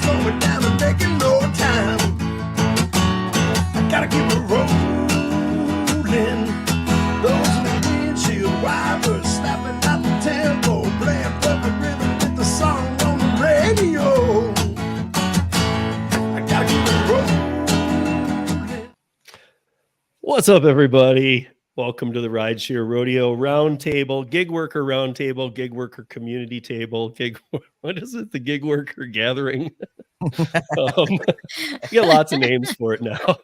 slowing down and making no time. I gotta keep it rolling. Those windshield wipers snapping out the tempo, playing perfect rhythm with the song on the radio. I gotta keep it rolling. What's up, everybody? Welcome to the Rideshare Rodeo Roundtable, Gig Worker Roundtable, Gig Worker Community Table, what is it? The Gig Worker Gathering. We got lots of names for it now.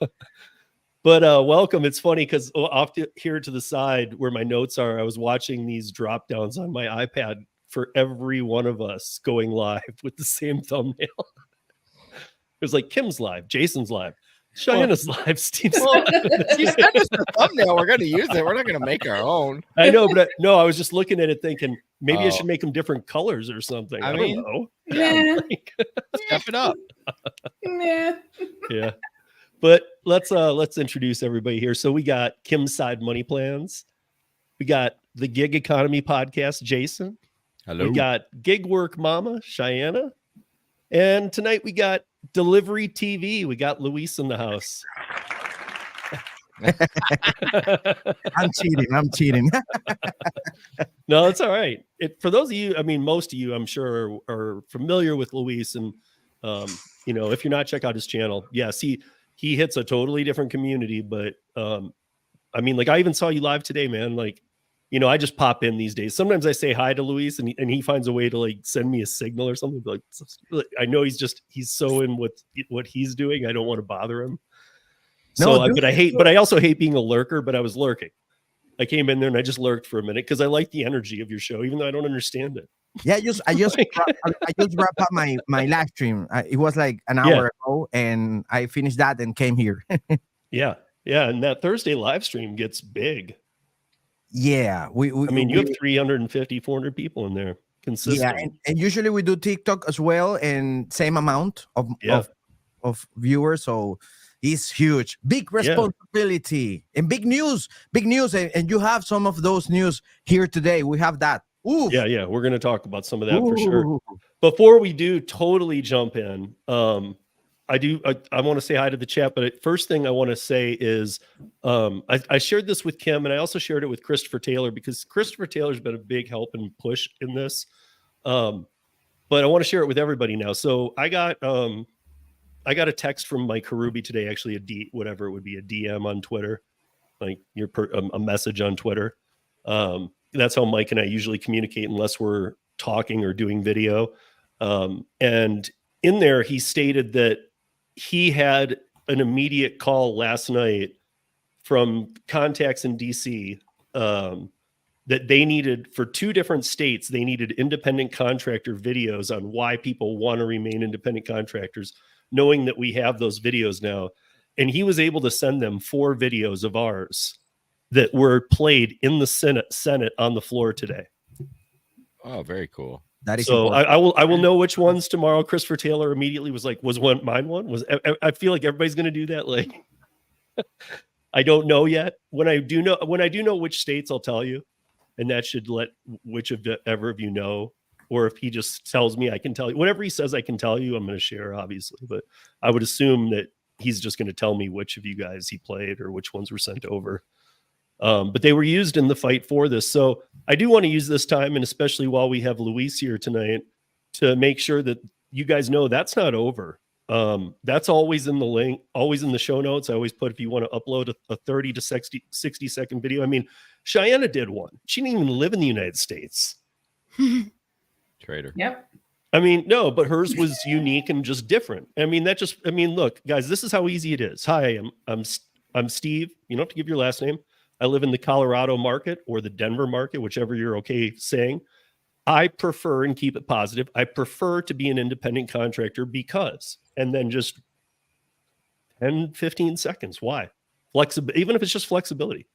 But welcome. It's funny because off here to the side where my notes are, I was watching these drop downs on my iPad for every one of us going live with the same thumbnail. It was like Kim's live, Jason's live, Cheyenne's live, Steve's live. You sent us the thumbnail. We're going to use it. We're not going to make our own. I know, but I was just looking at it thinking maybe I should make them different colors or something. I don't know. Yeah. Step it up. Yeah. But let's introduce everybody here. So we got Kim's Side Money Plans. We got the Gig Economy Podcast, Jason. Hello. We got Gig Work Mama, Cheyenne. And tonight we got Delivery TV. We got Luis in the house. I'm cheating. No, it's all right. For those of you, I mean, most of you, I'm sure, are familiar with Luis. And, if you're not, check out his channel. Yes, he hits a totally different community. But, I even saw you live today, man. I just pop in these days. Sometimes I say hi to Luis and he finds a way to send me a signal or something. I know he's so in with what he's doing. I don't want to bother him. But I also hate being a lurker, but I was lurking. I came in there and I just lurked for a minute because I like the energy of your show, even though I don't understand it. Yeah, I just wrapped up my live stream. It was like an hour ago, and I finished that and came here. Yeah. And that Thursday live stream gets big. Yeah, you have 350, 400 people in there consistent. Yeah, and usually we do TikTok as well, and same amount of viewers. So it's huge, big responsibility and big news, and you have some of those news here today. We have that. Ooh. Yeah, we're going to talk about some of that for sure. Before we do totally jump in, I want to say hi to the chat, but first thing I want to say is I shared this with Kim, and I also shared it with Christopher Taylor because Christopher Taylor's been a big help and push in this. But I want to share it with everybody now. So I got a text from Mike Karubi today, actually a DM on Twitter, a message on Twitter. That's how Mike and I usually communicate unless we're talking or doing video. And in there, he stated that he had an immediate call last night from contacts in DC that they needed for 2 different states. They needed independent contractor videos on why people want to remain independent contractors, knowing that we have those videos now. And he was able to send them 4 videos of ours that were played in the Senate on the floor today. Oh, very cool. That is so I will know which ones tomorrow. Christopher Taylor immediately was like, was mine one? I feel like everybody's going to do that. I don't know yet. When I do know which states, I'll tell you, and that should let ever of you know. Or if he just tells me, I can tell you whatever he says. I can tell you. I'm going to share, obviously, but I would assume that he's just going to tell me which of you guys he played or which ones were sent over. But they were used in the fight for this. So I do want to use this time, and especially while we have Luis here tonight, to make sure that you guys know that's not over. That's always in the link, always in the show notes. I always put, if you want to upload a 30 to 60 second video. I mean, Cheyenne did one. She didn't even live in the United States. Traitor. Yep. I mean, no, but hers was unique and just different. Look, guys, this is how easy it is. Hi, I'm Steve. You don't have to give your last name. I live in the Colorado market or the Denver market, whichever you're okay saying. I prefer, and keep it positive, I prefer to be an independent contractor because, and then just 10, 15 seconds. Why? Even if it's just flexibility.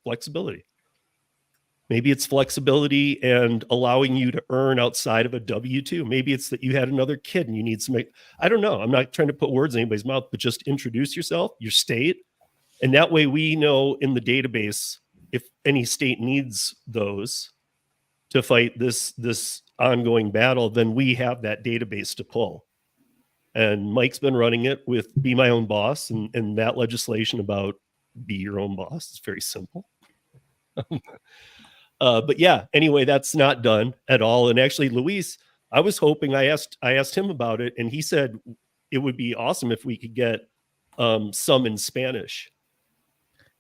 Maybe it's flexibility and allowing you to earn outside of a W-2. Maybe it's that you had another kid and you need some, I don't know. I'm not trying to put words in anybody's mouth, but just introduce yourself, your state. And that way we know in the database, if any state needs those to fight this ongoing battle, then we have that database to pull. And Mike's been running it with Be My Own Boss, and that legislation about be your own boss is very simple. But yeah, anyway, that's not done at all. And actually, Luis, I was hoping, I asked him about it, and he said it would be awesome if we could get some in Spanish.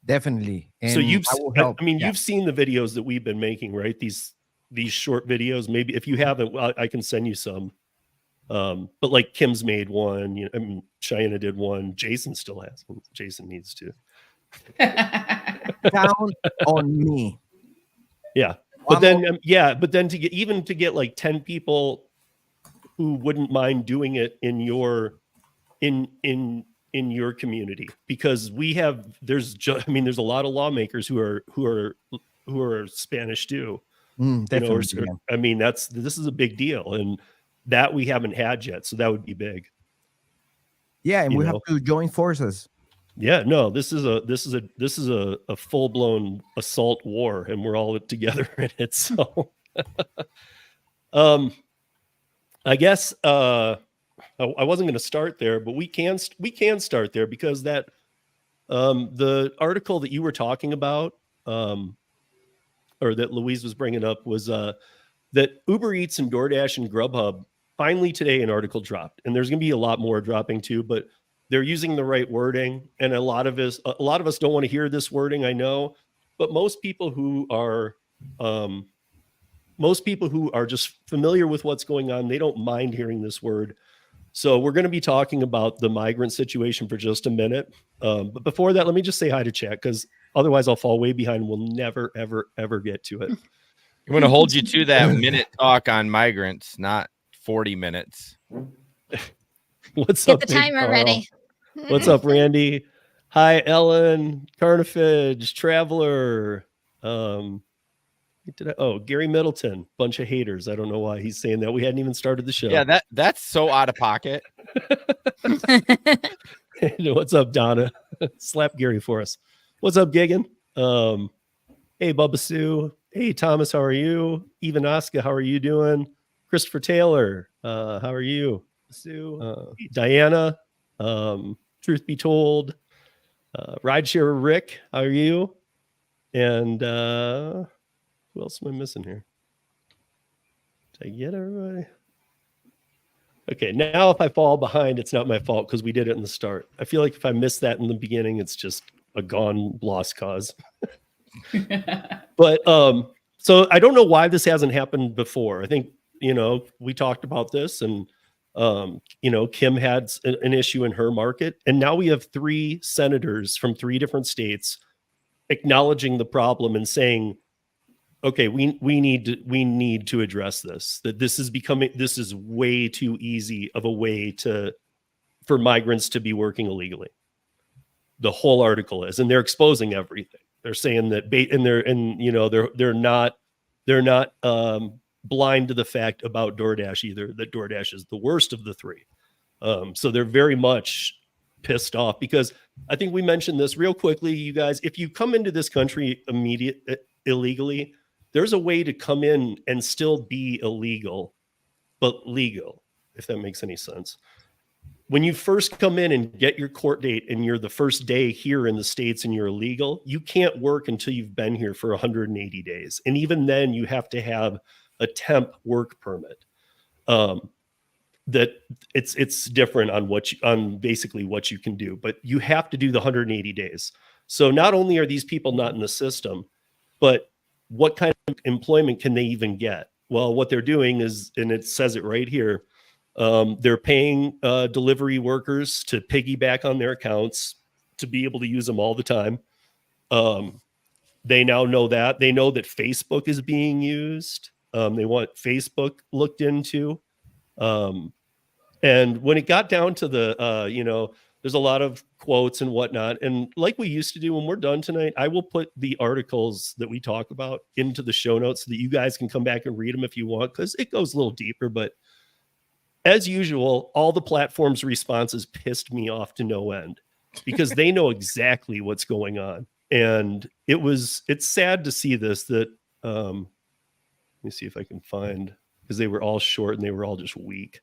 Definitely. And So you've, I will help. I mean, Yeah. you've seen the videos that we've been making, right? These short videos. Maybe if you haven't, I can send you some. But like Kim's made one. You know, I mean, Cheyenne did one. Jason still has one. Jason needs to. Down on me. Yeah, but then but then to get like 10 people who wouldn't mind doing it in your community, because there's a lot of lawmakers who are Spanish too. Definitely. You know, I mean, this is a big deal, and that we haven't had yet, so that would be big. Yeah, and we have to join forces. Yeah, no, this is a full-blown assault war, and we're all together in it. So I guess I wasn't going to start there, but we can start there, because that the article that you were talking about, or that Louise was bringing up, was that Uber Eats and DoorDash and Grubhub finally today an article dropped, and there's going to be a lot more dropping too, but they're using the right wording, and a lot of us don't want to hear this wording, I know, but most people who are just familiar with what's going on, they don't mind hearing this word. So we're going to be talking about the migrant situation for just a minute. But before that, let me just say hi to chat, because otherwise I'll fall way behind. We'll never, ever, ever get to it. I'm going to hold you to that minute talk on migrants, not 40 minutes. What's Get up? the timer ready. What's up, Randy? Hi, Ellen, Carnifage, Traveler. Gary Middleton, bunch of haters. I don't know why he's saying that. We hadn't even started the show. Yeah, that's so out of pocket. What's up, Donna? Slap Gary for us. What's up, Gigan? Hey, Bubba Sue. Hey, Thomas, how are you? Even Oscar, how are you doing? Christopher Taylor, how are you? Sue, Diana, Truth Be Told, Rideshare Rick, how are you? And who else am I missing here? Did I get everybody? Okay, now if I fall behind, it's not my fault, because we did it in the start. I feel like if I missed that in the beginning, it's just a gone lost cause. But so I don't know why this hasn't happened before. I think, we talked about this, and Kim had an issue in her market, and now we have 3 senators from 3 different states acknowledging the problem and saying, okay, we need to address this, that this is way too easy of a way for migrants to be working illegally. The whole article is, and they're exposing everything. They're saying that they're not blind to the fact about DoorDash either, that DoorDash is the worst of the 3. So they're very much pissed off, because I think we mentioned this real quickly, you guys. If you come into this country illegally, there's a way to come in and still be illegal, but legal, if that makes any sense. When you first come in and get your court date, and you're the first day here in the States and you're illegal, you can't work until you've been here for 180 days. And even then you have to have a temp work permit. That it's different on basically what you can do, but you have to do the 180 days. So not only are these people not in the system, but what kind of employment can they even get? Well, what they're doing is, and it says it right here, they're paying delivery workers to piggyback on their accounts to be able to use them all the time. They now know that. They know that Facebook is being used. They want Facebook looked into. And when it got down to the, there's a lot of quotes and whatnot. And like we used to do, when we're done tonight, I will put the articles that we talk about into the show notes so that you guys can come back and read them if you want, because it goes a little deeper. But as usual, all the platforms' responses pissed me off to no end, because they know exactly what's going on. And it's sad to see this, that, let me see if I can find, because they were all short and they were all just weak.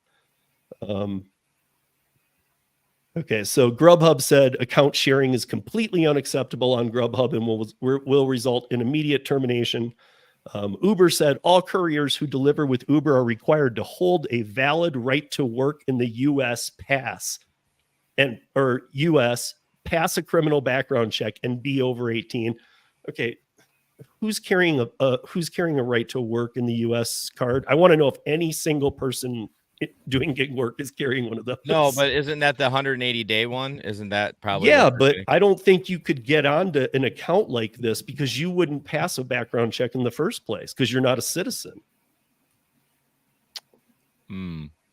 Okay, so Grubhub said account sharing is completely unacceptable on Grubhub and will result in immediate termination. Uber said all couriers who deliver with Uber are required to hold a valid right to work in the U.S. pass pass a criminal background check and be over 18. Okay, who's carrying a right to work in the U.S. card? I want to know if any single person doing gig work is carrying one of those. No, but isn't that the 180-day one? Isn't that probably? Yeah, but I don't think you could get onto an account like this because you wouldn't pass a background check in the first place because you're not a citizen.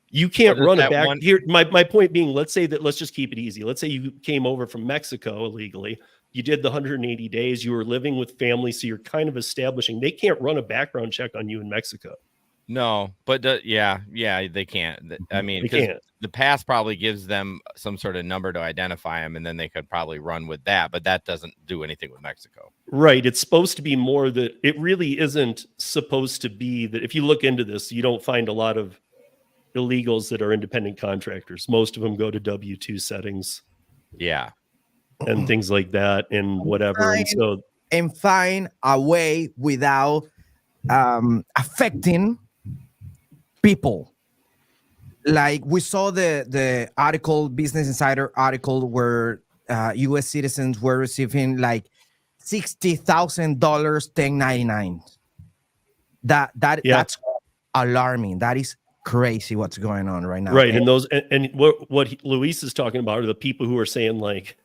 You can't run a back here. My point being, let's just keep it easy. Let's say you came over from Mexico illegally. You did the 180 days. You were living with family, so you're kind of establishing. They can't run a background check on you in Mexico. No, but they can't. I mean, they can't. The pass probably gives them some sort of number to identify them, and then they could probably run with that. But that doesn't do anything with Mexico. Right. It's supposed to be more that it really isn't supposed to be that if you look into this, you don't find a lot of illegals that are independent contractors. Most of them go to W-2 settings. Yeah. And things like that and whatever. And find a way without affecting people. Like we saw the article, Business Insider article, where U.S. citizens were receiving like $60,000 1099. That's alarming. That is crazy what's going on right now. Right. And what Luis is talking about are the people who are saying like,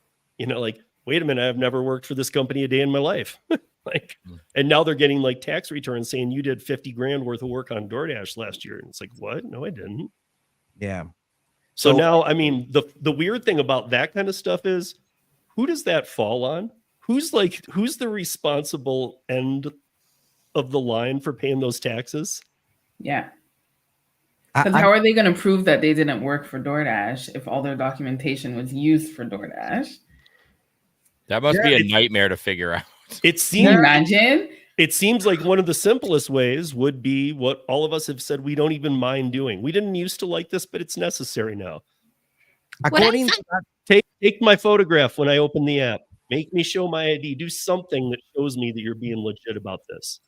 wait a minute, I've never worked for this company a day in my life. And now they're getting like tax returns saying you did 50 grand worth of work on DoorDash last year. And it's like, what? No, I didn't. Yeah. So now, I mean, the weird thing about that kind of stuff is who does that fall on? Who's the responsible end of the line for paying those taxes? Yeah. Because how are they going to prove that they didn't work for DoorDash if all their documentation was used for DoorDash? That must be a nightmare to figure out. Can you imagine? It seems like one of the simplest ways would be what all of us have said we don't even mind doing. We didn't used to like this, but it's necessary now. According to that, take my photograph when I open the app. Make me show my ID. Do something that shows me that you're being legit about this.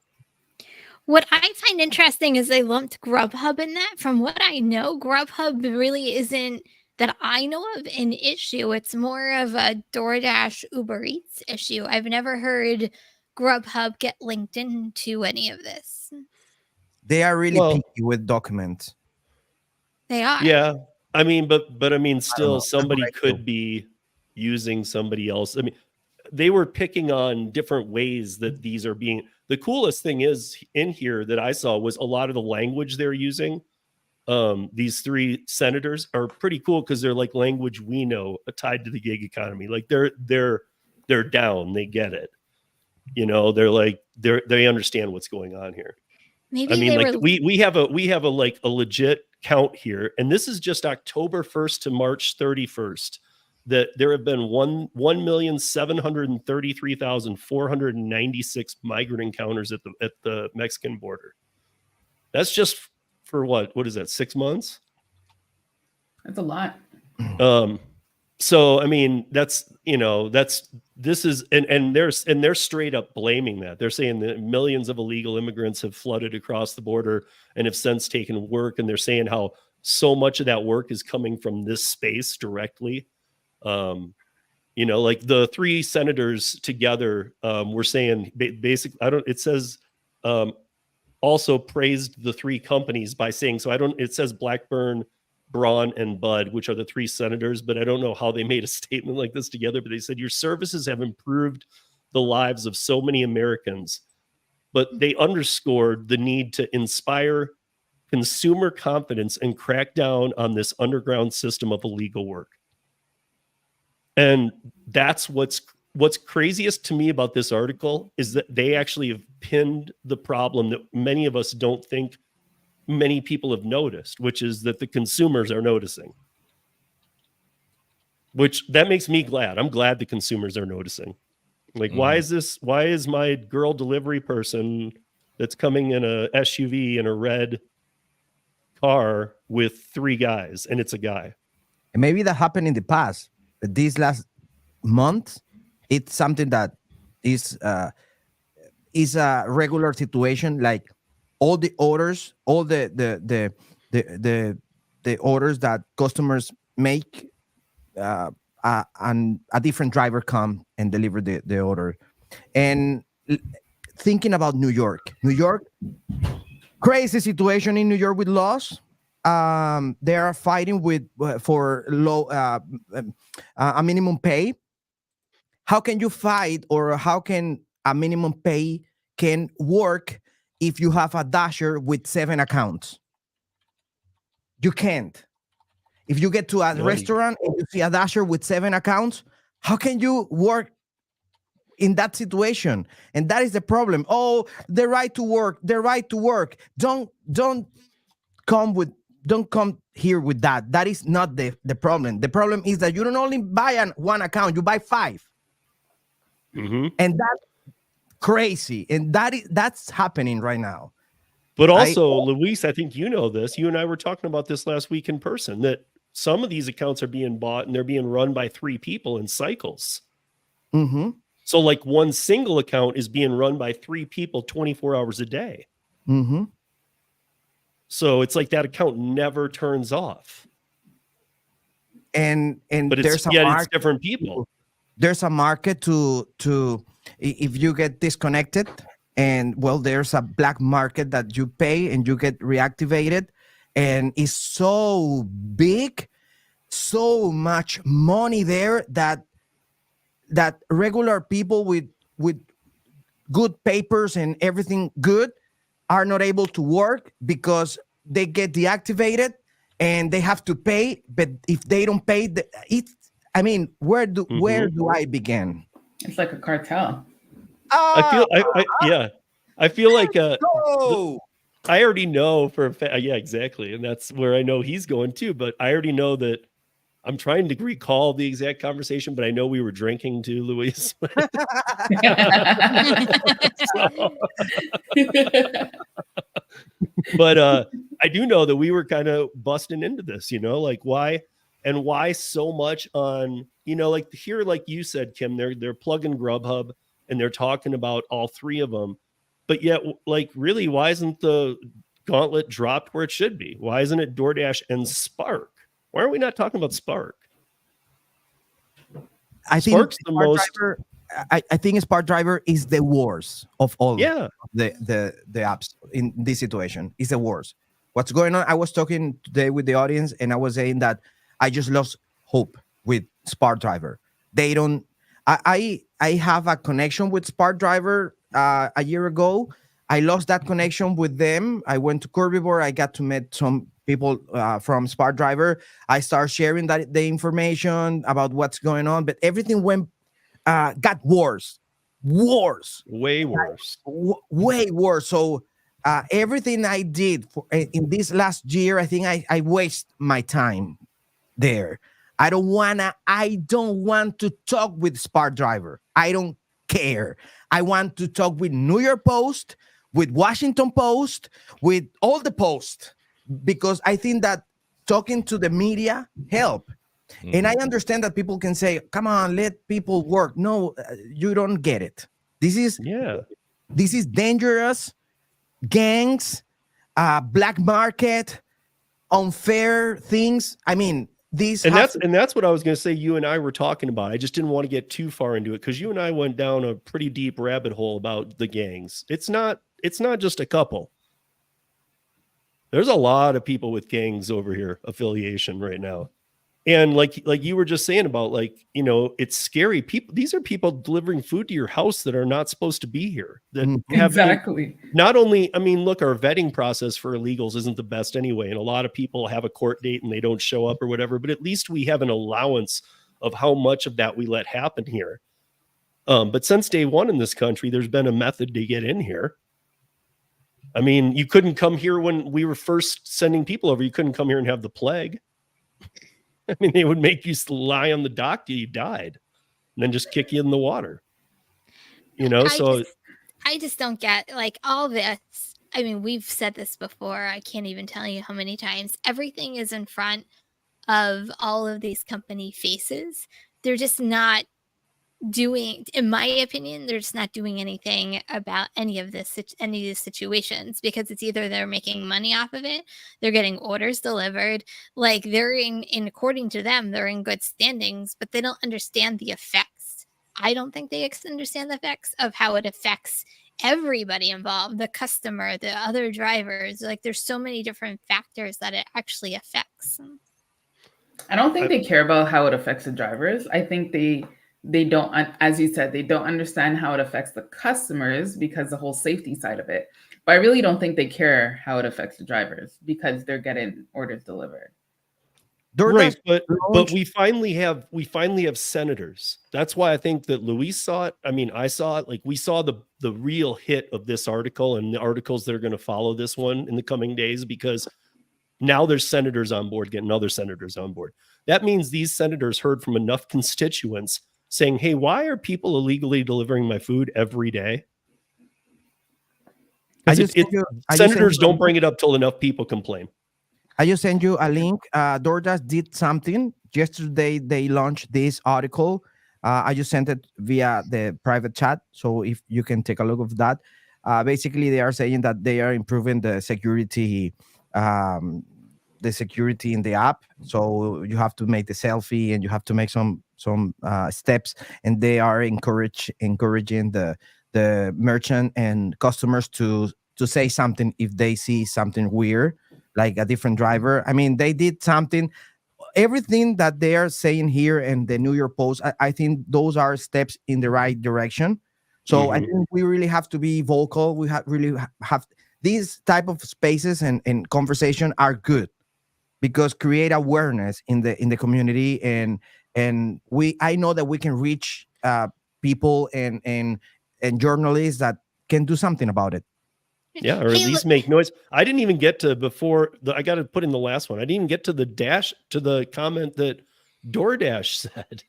What I find interesting is they lumped Grubhub in that. From what I know, Grubhub really isn't, that I know of, an issue. It's more of a DoorDash Uber Eats issue. I've never heard Grubhub get linked into any of this. They are really picky with documents. They are. Yeah. I mean, but I mean, still somebody could be using somebody else. I mean, they were picking on different ways that these are being. The coolest thing is in here that I saw was a lot of the language they're using. These three senators are pretty cool because they're like language we know tied to the gig economy. Like they're down. They get it. They're like they understand what's going on here. Maybe I mean, like we have a like a legit count here, and this is just October 1st to March 31st. That there have been 1,733,496 migrant encounters at the Mexican border. That's just for what is that? 6 months? That's a lot. So I mean, they're straight up blaming that. They're saying that millions of illegal immigrants have flooded across the border and have since taken work, and they're saying how so much of that work is coming from this space directly. Like the three senators together were saying basically, it says also praised the three companies by saying, it says Blackburn, Braun, and Bud, which are the three senators, but I don't know how they made a statement like this together, but they said your services have improved the lives of so many Americans, but they underscored the need to inspire consumer confidence and crack down on this underground system of illegal work. And that's what's craziest to me about this article is that they actually have pinned the problem that many of us don't think many people have noticed, which is that the consumers are noticing. Which that makes me glad. I'm glad the consumers are noticing. Like, why is my girl delivery person that's coming in a SUV in a red car with three guys and it's a guy? And maybe that happened in the past, but this last month, it's something that is a regular situation. Like all the orders, all the orders that customers make, and a different driver come and deliver the order. And thinking about New York, crazy situation in New York with laws. They are fighting with for low a minimum pay. How can you fight, or how can a minimum pay can work if you have a dasher with 7 accounts? You can't. If you get to a restaurant and you see a dasher with 7 accounts, how can you work in that situation? And that is the problem. Oh, the right to work. Don't come here with that. That is not the problem. The problem is that you don't only buy one account, you buy 5. Mm-hmm. And that's crazy. And that's happening right now. But also, Luis, I think you know this. You and I were talking about this last week in person, that some of these accounts are being bought and they're being run by 3 people in cycles. Mm-hmm. So like one single account is being run by 3 people 24 hours a day. Mm-hmm. So it's like that account never turns off. And but there's it's different people. There's a market to if you get disconnected, and well, there's a black market that you pay and you get reactivated, and it's so big, so much money there that regular people with good papers and everything good are not able to work because they get deactivated and they have to pay. But if they don't pay, where do I begin? It's like a cartel. I feel like I I already know for a fact. Yeah, exactly. And that's where I know he's going too. But I already know that I'm trying to recall the exact conversation, but I know we were drinking too, Luis. But I do know that we were kind of busting into this, like why so much on, like here, like you said, Kim, they're plugging Grubhub and they're talking about all 3 of them. But yet, like, really, why isn't the gauntlet dropped where it should be? Why isn't it DoorDash and Spark? Why are we not talking about Spark? I think Spark Driver is the worst of all. Yeah. The apps in this situation is the worst. What's going on? I was talking today with the audience, and I was saying that I just lost hope with Spark Driver. They don't. I have a connection with Spark Driver a year ago. I lost that connection with them. I went to Curvybore. I got to meet some people from Spark Driver. I started sharing the information about what's going on, but everything got worse, way worse. So everything I did in this last year, I think I waste my time there. I don't want to talk with Spark Driver. I don't care. I want to talk with New York Post, with Washington Post, with all the Post, because I think that talking to the media help. Mm-hmm. And I understand that people can say, come on, let people work. No, you don't get it. This is dangerous. Gangs, black market, unfair things. I mean, that's what I was going to say. You and I were talking about. I just didn't want to get too far into it because you and I went down a pretty deep rabbit hole about the gangs. It's not just a couple. There's a lot of people with gangs over here affiliation right now. And like you were just saying about it's scary. People, these are people delivering food to your house that are not supposed to be here. That exactly. Not only, look, our vetting process for illegals isn't the best anyway. And a lot of people have a court date and they don't show up or whatever, but at least we have an allowance of how much of that we let happen here. But since day one in this country, there's been a method to get in here. You couldn't come here when we were first sending people over. You couldn't come here and have the plague. They would make you lie on the dock till you died and then just kick you in the water. I just don't get all this. We've said this before. I can't even tell you how many times. Everything is in front of all of these company faces. They're just not doing, in my opinion, they're just not doing anything about any of these situations, because it's either they're making money off of it, they're getting orders delivered, like they're in according to them, they're in good standings, but they don't understand the effects. I don't think they understand the effects of how it affects everybody involved, the customer, the other drivers. Like there's so many different factors that it actually affects. I don't think they care about how it affects the drivers. I think they don't, as you said, they don't understand how it affects the customers because the whole safety side of it. But I really don't think they care how it affects the drivers because they're getting orders delivered. Right, but we finally have senators. That's why I think that Luis saw it. I mean, I saw it. Like we saw the real hit of this article and the articles that are going to follow this one in the coming days, because now there's senators on board, getting other senators on board. That means these senators heard from enough constituents saying, hey, why are people illegally delivering my food every day? Senators don't bring it up till enough people complain. I just sent you a link. DoorDash did something. Yesterday, they launched this article. I just sent it via the private chat. So if you can take a look of that. Basically, they are saying that they are improving the security in the app. So you have to make the selfie and you have to make some steps. And they are encouraging the merchant and customers to say something if they see something weird, like a different driver. I mean, they did something. Everything that they are saying here in the New York Post, I think those are steps in the right direction. So I think we really have to be vocal. We really have these type of spaces and conversation are good because create awareness in the community, and I know that we can reach people and journalists that can do something about it. Yeah, or at least make noise. I didn't even get to I got to put in the last one. I didn't even get to the comment that DoorDash said.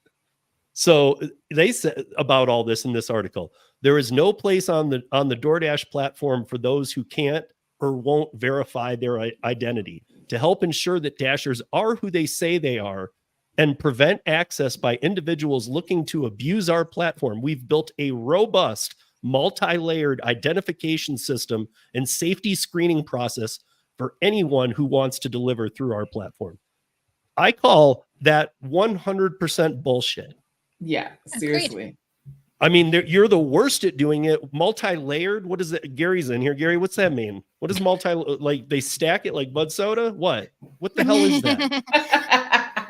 So they said about all this in this article, there is no place on the DoorDash platform for those who can't or won't verify their identity. To help ensure that Dashers are who they say they are and prevent access by individuals looking to abuse our platform, we've built a robust multi-layered identification system and safety screening process for anyone who wants to deliver through our platform. I call that 100% bullshit. Yeah, seriously. Agreed. I mean, you're the worst at doing it. Multi-layered. What is it? Gary's in here. Gary, what's that mean? What is like they stack it like Bud Soda? What the hell is that?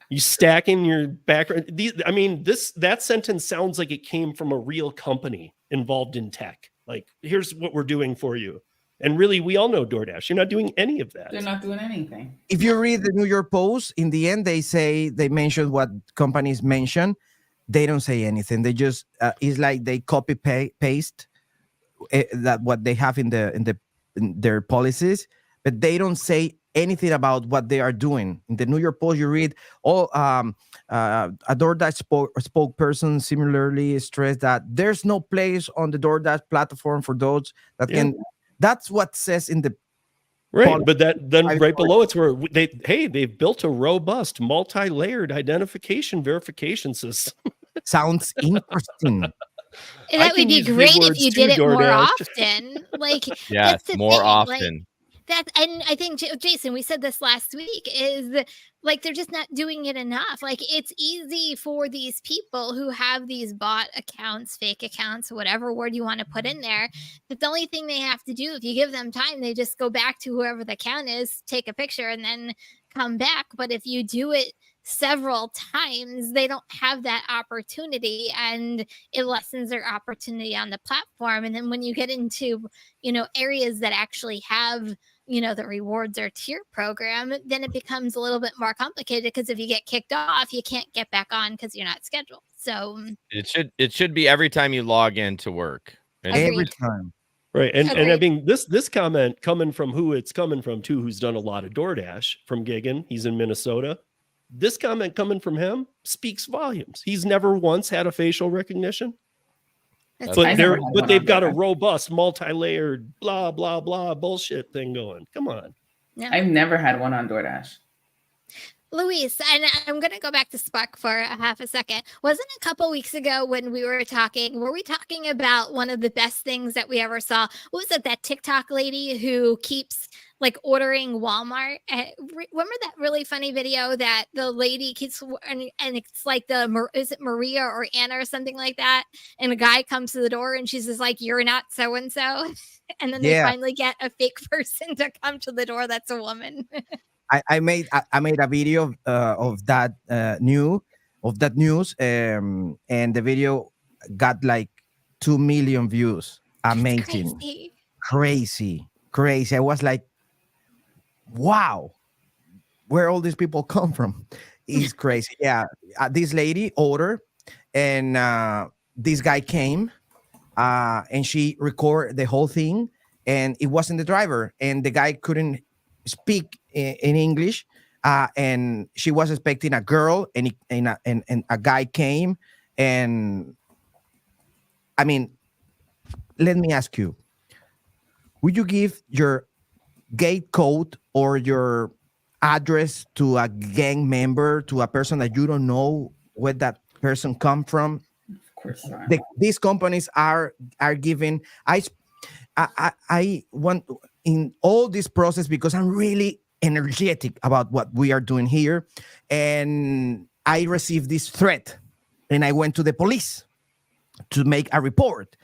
You stacking your background. That sentence sounds like it came from a real company involved in tech. Like, here's what we're doing for you. And really, we all know DoorDash. You're not doing any of that. They're not doing anything. If you read the New York Post, in the end, they mention what companies mention. They don't say anything. They just it's like they copy paste that what they have in their policies, but they don't say anything about what they are doing. In the New York Post, you read a DoorDash spokesperson similarly stressed that there's no place on the DoorDash platform for those that can. That's what says in the right. But then right below it's where they've built a robust multi-layered identification verification system. Sounds interesting. That would be great if you did it more often. Like, yes, more often. Like, and I think, Jason, we said this last week, is like they're just not doing it enough. Like, it's easy for these people who have these bot accounts, fake accounts, whatever word you want to put in there, that the only thing they have to do, if you give them time, they just go back to whoever the account is, take a picture, and then come back. But if you do it several times, they don't have that opportunity, and it lessens their opportunity on the platform. And then when you get into, areas that actually have, the rewards or tier program, then it becomes a little bit more complicated, because if you get kicked off, you can't get back on because you're not scheduled. So it should be every time you log in to work. Every time. Right. And I mean, this comment coming from who it's coming from too, who's done a lot of DoorDash, from Gigan. He's in Minnesota. This comment coming from him speaks volumes. He's never once had a facial recognition. But they've got a robust, multi-layered, blah, blah, blah bullshit thing going. Come on. Yeah. I've never had one on DoorDash. Luis, and I'm going to go back to Spark for a half a second. Wasn't a couple weeks ago when we were we talking about one of the best things that we ever saw? What was it, that TikTok lady who keeps like ordering Walmart? Remember that really funny video that the lady keeps, and it's like is it Maria or Anna or something like that? And a guy comes to the door and she's just like, "You're not so-and-so." And then they finally get a fake person to come to the door that's a woman. I made a video of that news, and the video got like 2 million views. Amazing, crazy. I was like, wow, where all these people come from? It's crazy. Yeah, this lady ordered, and this guy came, and she recorded the whole thing, and it wasn't the driver, and the guy couldn't speak in English, and she was expecting a girl, and a guy came, and I mean, let me ask you, would you give your gate code or your address to a gang member, to a person that you don't know where that person come from? Of course not. These companies are giving. I want in all this process, because I'm really energetic about what we are doing here, and I received this threat, and I went to the police to make a report.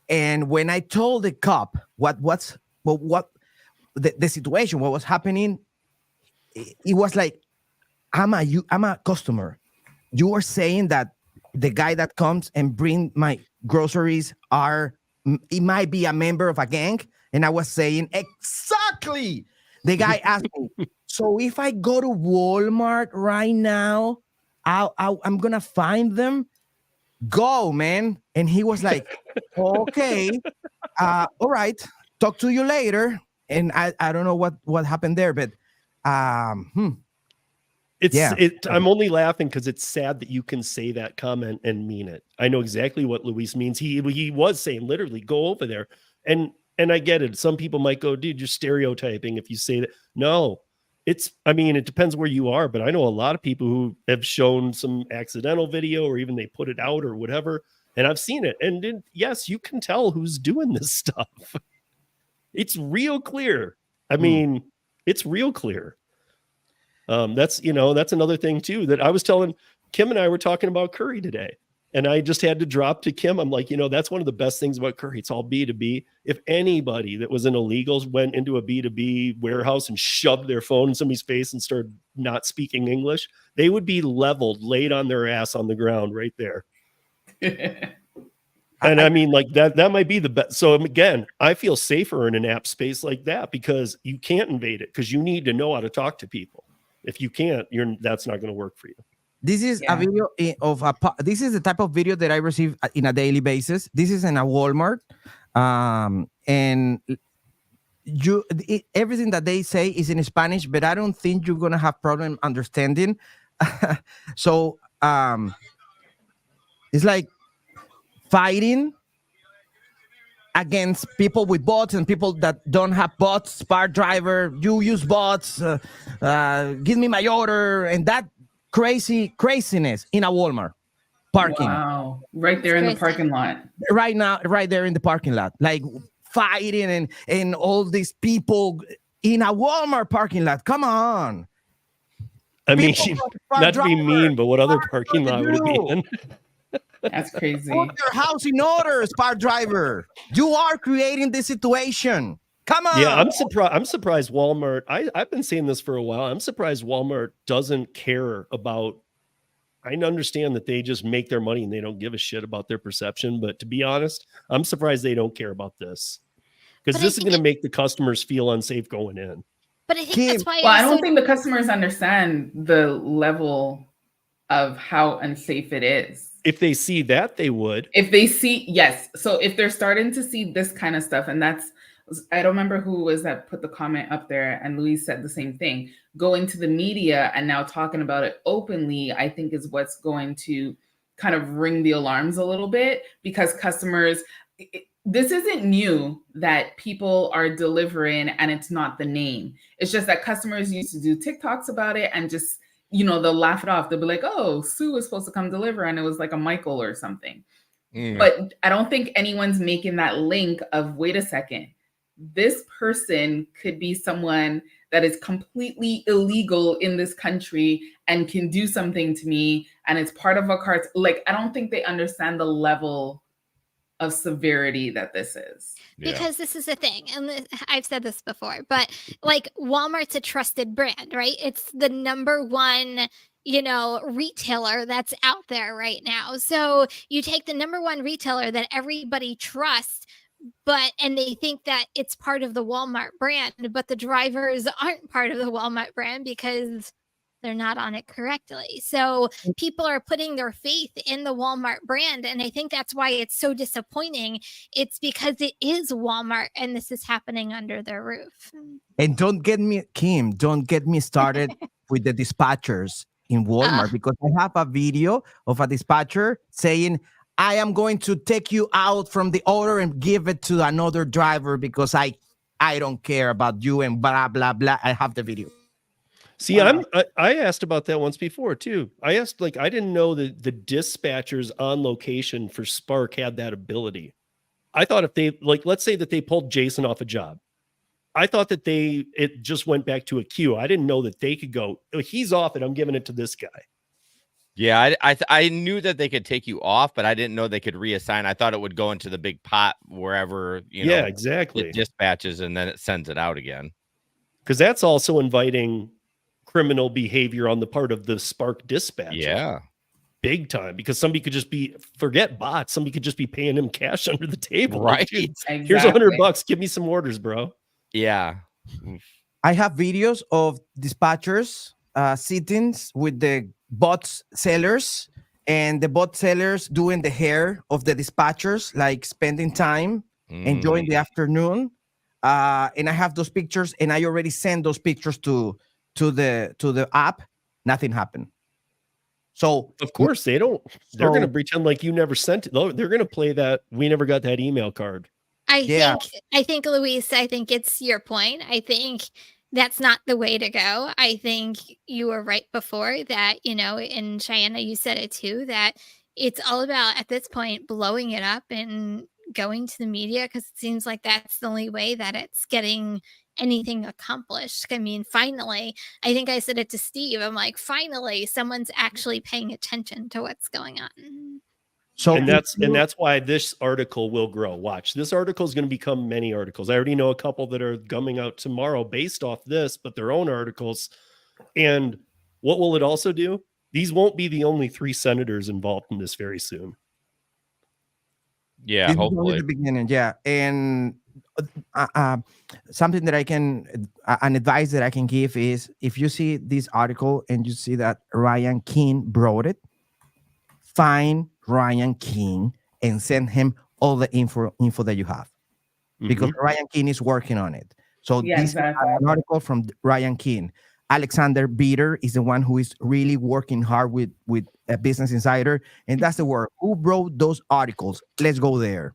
And when I told the cop what the situation, what was happening, it was like, I'm a customer. You are saying that the guy that comes and bring my groceries it might be a member of a gang? And I was saying, exactly. The guy asked me, so if I go to Walmart right now, I'm going to find them? Go, man. And he was like, okay, all right, talk to you later. And I don't know what happened there, but I'm only laughing because it's sad that you can say that comment and mean it. I know exactly what Luis means. He was saying literally, go over there. And I get it. Some people might go, dude, you're stereotyping if you say that. No, it depends where you are, but I know a lot of people who have shown some accidental video, or even they put it out or whatever, and I've seen it. And yes, you can tell who's doing this stuff. It's real clear. It's real clear. That's another thing too, that I was telling Kim, and I were talking about Curry today. And I just had to drop to Kim. I'm like, that's one of the best things about Curry. It's all B2B. If anybody that was an illegal went into a B2B warehouse and shoved their phone in somebody's face and started not speaking English, they would be leveled, laid on their ass on the ground right there. And I mean, like that might be the best. So again, I feel safer in an app space like that, because you can't invade it, because you need to know how to talk to people. If you can't, that's not going to work for you. This is a video this is the type of video that I receive in a daily basis. This is in a Walmart, and everything that they say is in Spanish, but I don't think you're gonna have problem understanding. So it's like fighting against people with bots and people that don't have bots. Spark driver, you use bots. Give me my order, and that craziness in a Walmart parking. Wow, right there in the parking lot. Right there in the parking lot, like fighting and all these people in a Walmart parking lot. Come on. I mean, not to be mean, but what other parking lot would it be in? That's crazy. Put your house in order, Spark driver. You are creating this situation. Come on. Yeah, I'm surprised Walmart. I've been saying this for a while. I'm surprised Walmart doesn't care about. I understand that they just make their money and they don't give a shit about their perception. But to be honest, I'm surprised they don't care about this, because this is going to make the customers feel unsafe going in. But I think that's why. Well, I don't think the customers understand the level of how unsafe it is. If they see that, they would. If they see, yes. So if they're starting to see this kind of stuff, and that's, I don't remember who was that put the comment up there, and Luis said the same thing. Going to the media and now talking about it openly, I think is what's going to kind of ring the alarms a little bit, because customers, this isn't new that people are delivering and it's not the name. It's just that customers used to do TikToks about it and just they'll laugh it off. They'll be like, oh, Sue was supposed to come deliver and it was like a Michael or something. But I don't think anyone's making that link of, wait a second, this person could be someone that is completely illegal in this country and can do something to me, and it's part of a cartel. Like, I don't think they understand the level of severity that this is. Because this is the thing, and I've said this before, but like Walmart's a trusted brand, right? It's the number one, retailer that's out there right now. So you take the number one retailer that everybody trusts, and they think that it's part of the Walmart brand, but the drivers aren't part of the Walmart brand because they're not on it correctly. So people are putting their faith in the Walmart brand. And I think that's why it's so disappointing. It's because it is Walmart and this is happening under their roof. And don't get me started with the dispatchers in Walmart, because I have a video of a dispatcher saying, I am going to take you out from the order and give it to another driver because I don't care about you and blah, blah, blah. I have the video. See, I asked about that once before too. I asked, I didn't know that the dispatchers on location for Spark had that ability. I thought if they, let's say that they pulled Jason off a job, I thought that it just went back to a queue. I didn't know that they could go, he's off it, I'm giving it to this guy. Yeah, I knew that they could take you off, but I didn't know they could reassign. I thought it would go into the big pot wherever, yeah, exactly. it dispatches and then it sends it out again. Because that's also inviting criminal behavior on the part of the Spark dispatcher. Yeah. Big time, because somebody could just forget bots. Somebody could just be paying him cash under the table. Right. Exactly. Here's $100. Give me some orders, bro. Yeah. I have videos of dispatchers sittings with the bot sellers, and the bot sellers doing the hair of the dispatchers, like spending time, enjoying the afternoon. And I have those pictures, and I already sent those pictures to the app. Nothing happened. So of course they're going to pretend like you never sent it. They're going to play that we never got that email card. I think Luis, I think it's your point. I think that's not the way to go. I think you were right before that, and Cheyenne, you said it too, that it's all about at this point blowing it up and going to the media, because it seems like that's the only way that it's getting anything accomplished. I mean, finally, I think I said it to Steve. I'm like, finally, someone's actually paying attention to what's going on. So and that's why this article will grow. Watch, this article is going to become many articles. I already know a couple that are coming out tomorrow based off this, but their own articles. And what will it also do? These won't be the only 3 senators involved in this very soon. Yeah, hopefully. The beginning, yeah. And something that an advice that I can give is, if you see this article and you see that Ryan King brought it, find Ryan King and send him all the info that you have, because Ryan King is working on it. So this is an article from Ryan King. Alexander Bitter is the one who is really working hard with a Business Insider, and that's the word. Who wrote those articles? Let's go there.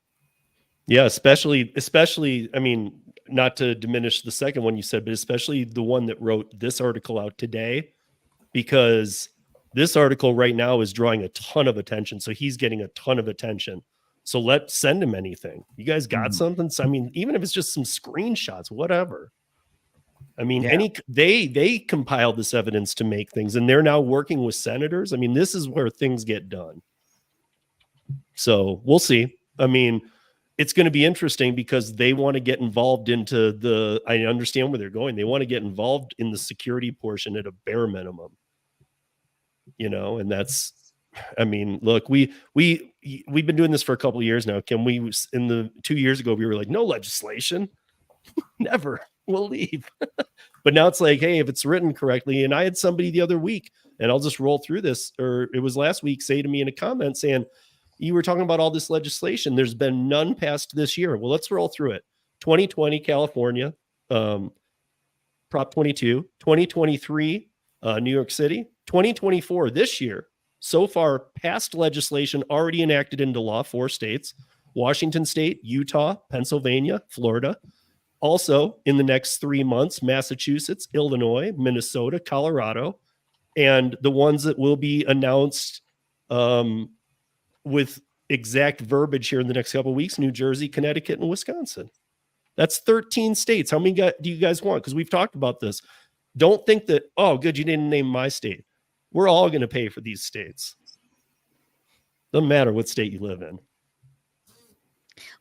Yeah, especially, I mean, not to diminish the second one you said, but especially the one that wrote this article out today, because this article right now is drawing a ton of attention. So he's getting a ton of attention. So let's send him anything. You guys got something? So, I mean, even if it's just some screenshots, whatever. I mean, they compiled this evidence to make things, and they're now working with senators. I mean, this is where things get done. So we'll see. I mean, it's going to be interesting because they want to get involved into I understand where they're going. They want to get involved in the security portion at a bare minimum, and that's, I mean, look, we've been doing this for a couple of years now. In the 2 years ago, we were like, no legislation, never, we'll leave. But now it's like, hey, if it's written correctly. And I had somebody the other week, and I'll just roll through this, or it was last week, say to me in a comment saying, you were talking about all this legislation. There's been none passed this year. Well, let's roll through it. 2020, California, Prop 22, 2023, New York City, 2024, this year. So far, passed legislation already enacted into law, 4 states, Washington State, Utah, Pennsylvania, Florida. Also, in the next 3 months, Massachusetts, Illinois, Minnesota, Colorado, And the ones that will be announced with exact verbiage here in the next couple of weeks, New Jersey, Connecticut, and Wisconsin. That's 13 states. How many do you guys want? Because we've talked about this. Don't think that, oh, good, you didn't name my state. We're all going to pay for these states. Doesn't matter what state you live in.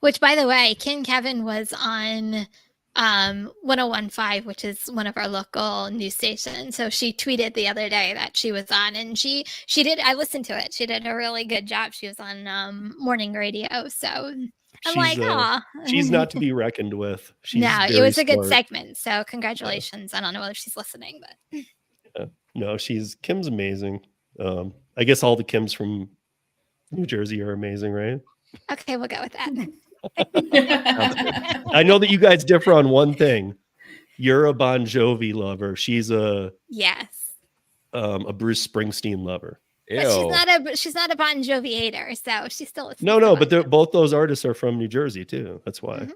Which, by the way, King Kevin was on 1015, which is one of our local news stations. So she tweeted the other day that she was on, and she did. I listened to it. She did a really good job. She was on morning radio. So I'm like, oh, she's not to be reckoned with. She's no, it was a good smart. segment. So congratulations. Yeah. I don't know whether she's listening, but yeah. No, Kim's amazing. I guess all the Kims from New Jersey are amazing, right? Okay, we'll go with that. I know that you guys differ on one thing. You're a Bon Jovi lover. She's a Bruce Springsteen lover. But she's not a Bon Jovi hater, so she's still no. But both those artists are from New Jersey too. That's why. Mm-hmm.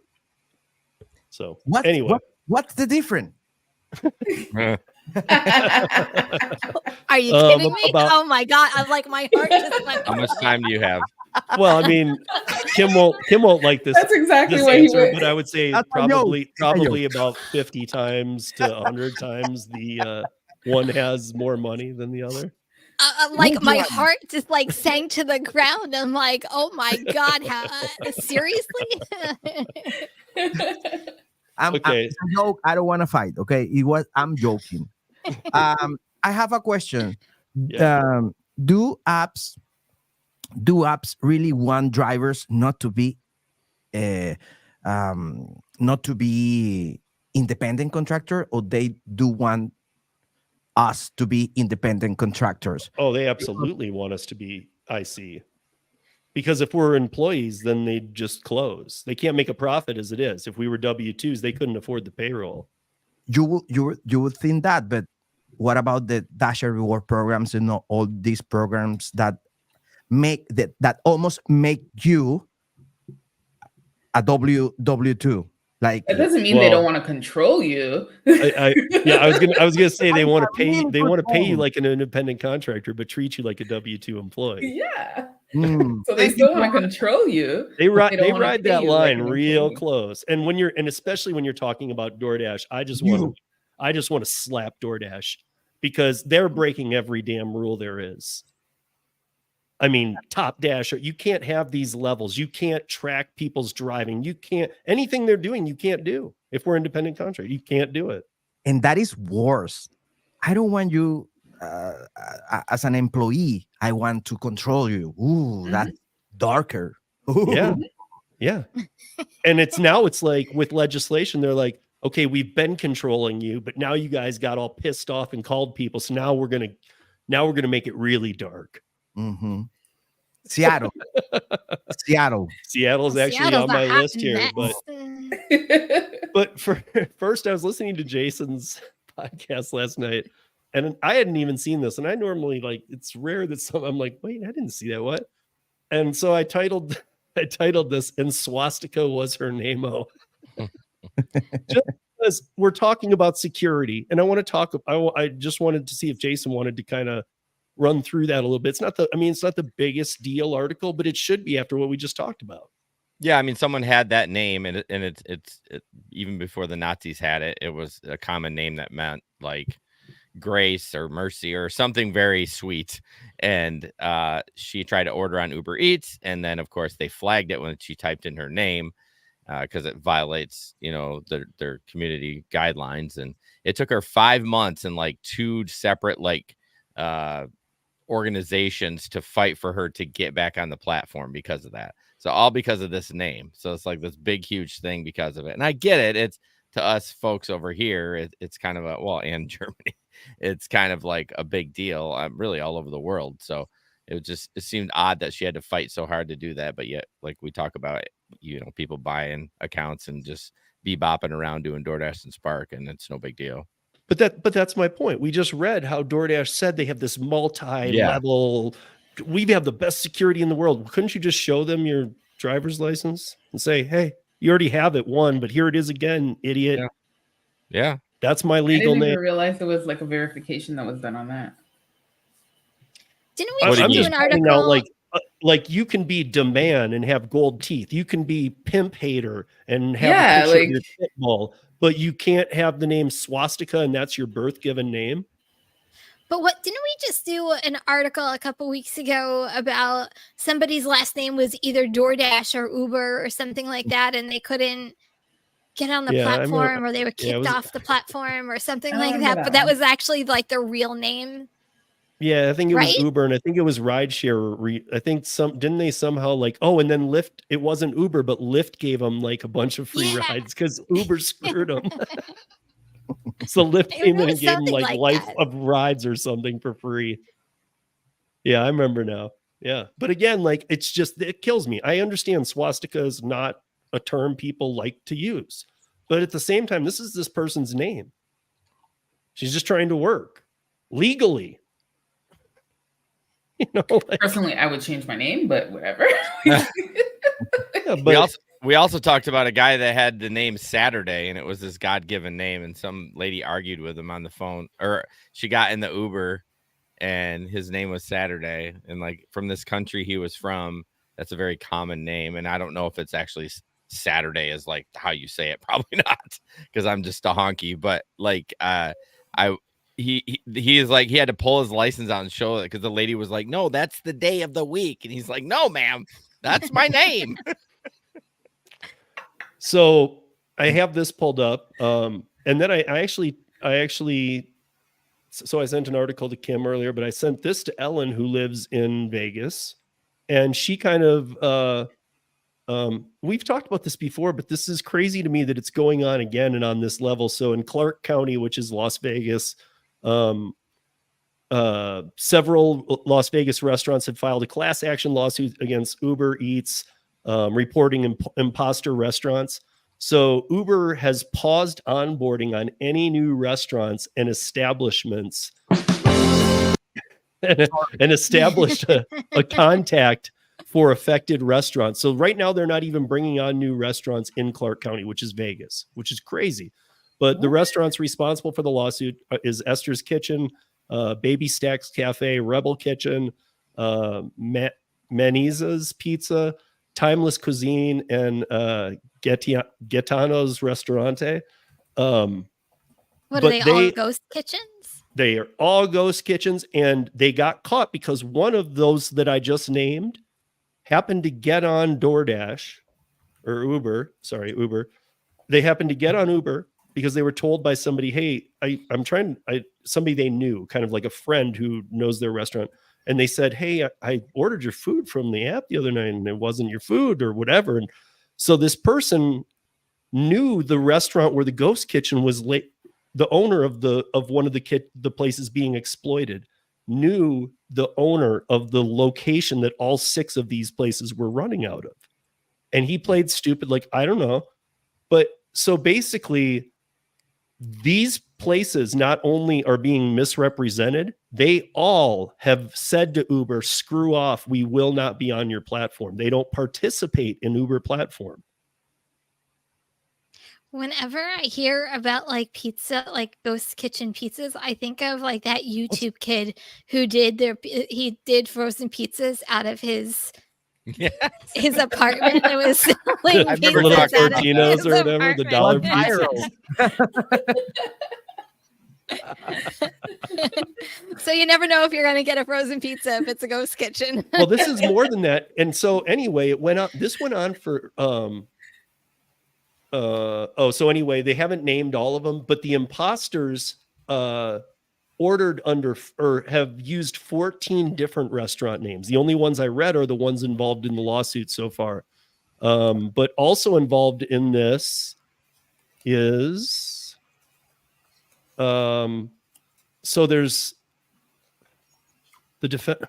So anyway, what's the difference? Are you kidding me? Oh my god! I'm like, my heart just went. How much time do you have? Well, I mean, Kim won't like this. That's exactly what answer, he would. but I would say probably about 50 times to 100 times the one has more money than the other. Like my heart just like sank to the ground. I'm like, oh my god, seriously? Okay. I don't want to fight. Okay, I'm joking. I have a question. Yeah. Do apps really want drivers not to be independent contractor, or they do want us to be independent contractors? Oh, they absolutely want us to be IC. Because if we're employees, then they just close. They can't make a profit as it is. If we were W-2s, they couldn't afford the payroll. You would think that, but what about the Dasher reward programs and all these programs that almost make you a W-2? Like, it doesn't mean they don't want to control you. I was gonna say they want to pay you like an independent contractor, but treat you like a W-2 employee. Yeah. Mm. So they still want to control you. They ride that line real close. And especially when you're talking about DoorDash, I just want to slap DoorDash, because they're breaking every damn rule there is. I mean, Top Dasher, you can't have these levels. You can't track people's driving. You can't, anything they're doing, you can't do. If we're independent contractor, you can't do it. And that is worse. I don't want you as an employee. I want to control you. Ooh, that's darker. Ooh. Yeah. And it's like with legislation, they're like, okay, we've been controlling you, but now you guys got all pissed off and called people. So now we're gonna make it really dark. Mm-hmm. Seattle's actually on my list here, but first I was listening to Jason's podcast last night, and I hadn't even seen this, and I normally, like, it's rare that I'm like, wait, I didn't see that. What? And so I titled this, and swastika was her name-o. Just because we're talking about security, and I just wanted to see if Jason wanted to kind of run through that a little bit. It's not the biggest deal article, but it should be after what we just talked about. Yeah, I mean, someone had that name, and it's even before the Nazis had it. It was a common name that meant like grace or mercy or something very sweet. And she tried to order on Uber Eats, and then of course they flagged it when she typed in her name because it violates, their community guidelines. And it took her 5 months and like 2 separate organizations to fight for her to get back on the platform because of that. So all because of this name. So it's like this big, huge thing because of it. And I get it. It's, to us folks over here, it's kind of and Germany, it's kind of like a big deal, really all over the world. So it seemed odd that she had to fight so hard to do that. But yet, like we talk about, people buying accounts and just bebopping around doing DoorDash and Spark, and it's no big deal. But that's my point. We just read how DoorDash said they have this multi-level. We have the best security in the world. Couldn't you just show them your driver's license and say, "Hey, you already have it, but here it is again, idiot." Yeah. That's my legal name. I didn't even realize there was like a verification that was done on that. Didn't What we do you just do mean? an pointing out, article? like you can be demand and have gold teeth. You can be pimp hater and have Yeah, a picture of like- your pit bull, but you can't have the name swastika and that's your birth given name. But what didn't we just do an article a couple weeks ago about somebody's last name was either DoorDash or Uber or something like that, and they couldn't get on the Yeah, I remember- platform, or they were yeah, it kicked was- off the platform or something I like remember that. But that that one. was actually like the real name. Yeah, I think it was Right? Uber, and I think it was rideshare. I think didn't they somehow like, oh, and then Lyft, it wasn't Uber, but Lyft gave them like a bunch of free Yeah. rides because Uber screwed them. So Lyft It came in was and gave them something like like life that. of rides or something for free. Yeah, I remember now. Yeah. But again, like it's just, it kills me. I understand swastika is not a term people like to use, but at the same time, this is this person's name. She's just trying to work legally. You know, like, Personally, I would change my name, but whatever. yeah, but We also talked about a guy that had the name Saturday, and it was this God-given name, and some lady argued with him on the phone, or she got in the Uber, and his name was Saturday, and like from this country he was from, that's a very common name, and I don't know if it's actually Saturday is like how you say it, probably not, because I'm just a honky, but like he is like, he had to pull his license out and show it because the lady was like, no, that's the day of the week, and he's like, no, ma'am, that's my name. so I have this pulled up. And then I actually, so I sent an article to Kim earlier, but I sent this to Ellen, who lives in Vegas. And she kind of, we've talked about this before, but this is crazy to me that it's going on again and on this level. So in Clark County, which is Las Vegas, several Las Vegas restaurants have filed a class action lawsuit against Uber Eats, reporting imposter restaurants. So Uber has paused onboarding on any new restaurants and establishments and established a contact for affected restaurants. So right now they're not even bringing on new restaurants in Clark County, which is Vegas, which is crazy. But the restaurants responsible for the lawsuit is Esther's Kitchen, Baby Stacks Cafe, Rebel Kitchen, Maniza's Pizza, Timeless Cuisine, and Gaetano's Restaurante. What But are they all ghost kitchens? They are all ghost kitchens, and they got caught because one of those that I just named happened to get on DoorDash or Uber. Sorry, Uber. They happened to get on Uber because they were told by somebody, hey, somebody they knew, kind of like a friend who knows their restaurant. And they said, hey, I ordered your food from the app the other night and it wasn't your food or whatever. And so this person knew the restaurant where the ghost kitchen was the owner of one of the places being exploited knew the owner of the location that all 6 of these places were running out of. And he played stupid, like, I don't know. But so basically, these places not only are being misrepresented, they all have said to Uber, screw off, we will not be on your platform. They don't participate in Uber platform. Whenever I hear about like pizza, like ghost kitchen pizzas, I think of like that YouTube kid who did he did frozen pizzas out of his apartment. It was selling I've never pizzas talked out about of Totino's his or whatever, the dollar apartment. pizza. So you never know if you're going to get a frozen pizza if it's a ghost kitchen. Well, this is more than that. And so anyway, it went up. This went on for so anyway, they haven't named all of them, but the imposters ordered under or have used 14 different restaurant names. The only ones I read are the ones involved in the lawsuit so far. But also involved in this is so there's the defense.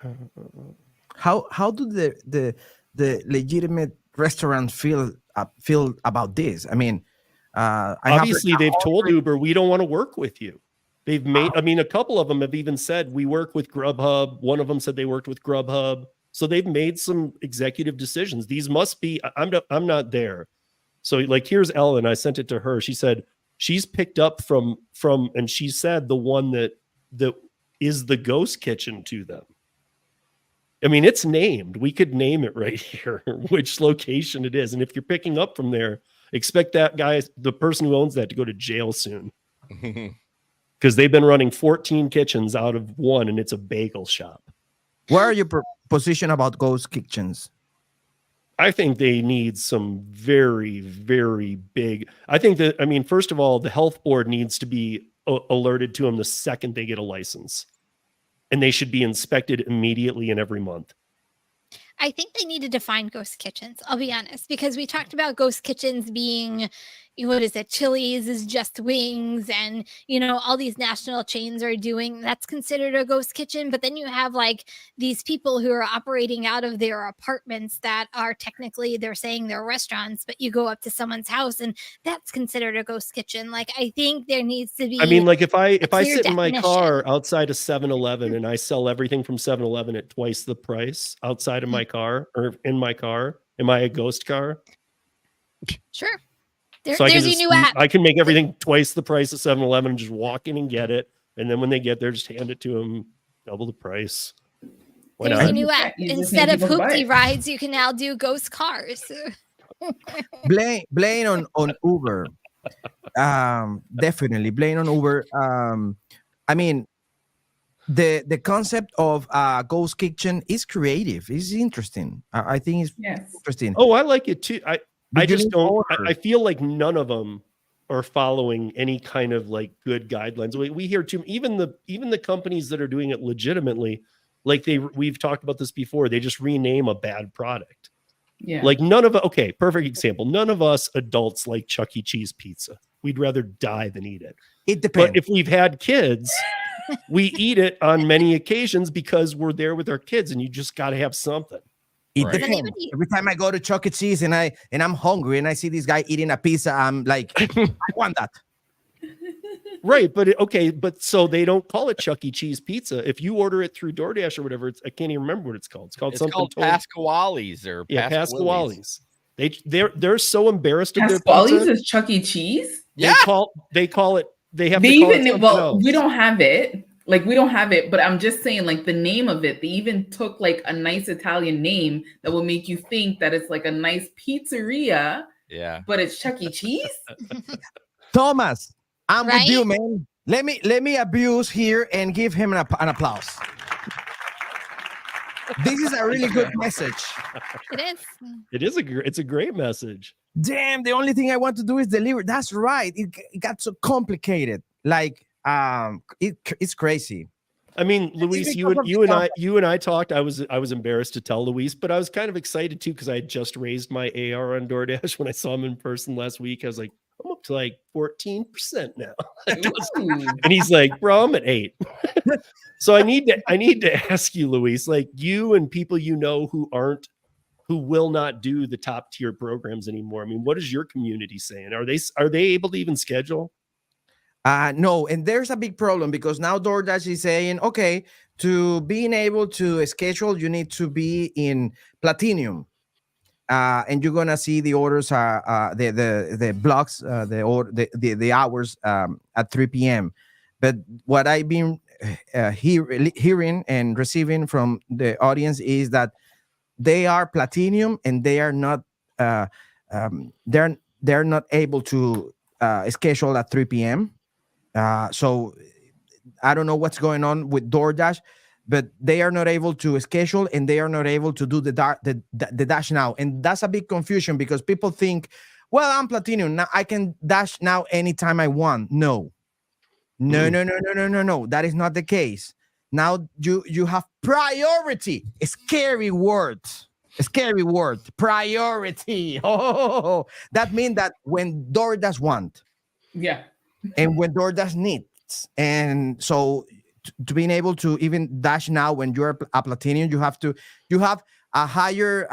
How do the legitimate restaurants feel about this? I mean, obviously they've told Uber, we don't want to work with you. They've made, I mean, a couple of them have even said we work with Grubhub. One of them said they worked with Grubhub. So they've made some executive decisions. These must be, I'm not there. So like, here's Ellen. I sent it to her. She said she's picked up from, and she said the one that is the ghost kitchen to them. I mean, it's named. We could name it right here, which location it is. And if you're picking up from there, expect that guy, the person who owns that, to go to jail soon. Because they've been running 14 kitchens out of one, and it's a bagel shop. What are your position about ghost kitchens? I think they need some very, very big. I think that, I mean, first of all, the health board needs to be alerted to them the second they get a license. And they should be inspected immediately and every month. I think they need to define ghost kitchens. I'll be honest, because we talked about ghost kitchens being, what is it? Chili's is just wings, and all these national chains are doing. That's considered a ghost kitchen. But then you have like these people who are operating out of their apartments that are technically, they're saying they're restaurants, but you go up to someone's house and that's considered a ghost kitchen. Like, I think there needs to be. I mean, like if I sit definition. in my car outside of 7-Eleven and I sell everything from 7-Eleven at twice the price outside of my car or in my car, am I a ghost car? Sure. So There's your new app. I can make everything twice the price at 7-Eleven and just walk in and get it. And then when they get there, just hand it to them double the price. Why There's not? a new app. You just Instead need of people to buy hoopty it. rides, you can now do ghost cars. Blame on Uber. Definitely blame on Uber. I mean, the concept of ghost kitchen is creative. It's interesting. I think it's Yes. interesting. Oh, I like it too. I you just need don't. order? I feel like none of them are following any kind of like good guidelines. We hear too. Even the companies that are doing it legitimately, like we've talked about this before. They just rename a bad product. Yeah. Like none of. Okay, perfect example. None of us adults like Chuck E. Cheese pizza. We'd rather die than eat it. It depends. But if we've had kids, we eat it on many occasions because we're there with our kids, and you just got to have something. It Right. depends. Anybody- Every time I go to Chuck E. Cheese and I'm hungry and I see this guy eating a pizza, I'm like, I want that. Right, but so they don't call it Chuck E. Cheese pizza. If you order it through DoorDash or whatever, I can't even remember what it's called. It's It's called Pasquale's or Pasquale's. They're so embarrassed of their Pasquale's pizza. is Chuck E. Cheese. They call it. They have. They to call it even something well, else. we don't have it. Like we don't have it, but I'm just saying, like the name of it. They even took like a nice Italian name that will make you think that it's like a nice pizzeria, Yeah. but it's Chuck E. Cheese. Thomas, I'm Right? with you, man. Let me abuse here and give him an applause. This is a really good message. It is. It's a great message. Damn, the only thing I want to do is deliver. That's right. It got so complicated. Like, it's crazy. I mean, Luis, you and I talked. I was embarrassed to tell Luis, but I was kind of excited too because I had just raised my AR on DoorDash when I saw him in person last week. I was like, I'm up to like 14% now. Ooh. And he's like, bro, I'm at 8. So I need to ask you, Luis, like you and people who will not do the top tier programs anymore. I mean, what is your community saying? Are they able to even schedule? No, and there's a big problem because now DoorDash is saying, okay, to being able to schedule, you need to be in Platinum. And you're gonna see the orders the blocks the hours at 3 p.m. But what I've been hearing and receiving from the audience is that they are Platinum and they are not they're not able to schedule at 3 p.m. So I don't know what's going on with DoorDash, but they are not able to schedule and they are not able to do the dash now. And that's a big confusion because people think, well, I'm Platinum. Now I can dash now anytime I want. No. That is not the case. Now you have priority. A scary word. Priority. Oh, that means that when DoorDash want. Yeah. And when DoorDash needs. And so to being able to even dash now when you're a Platinum, you have a higher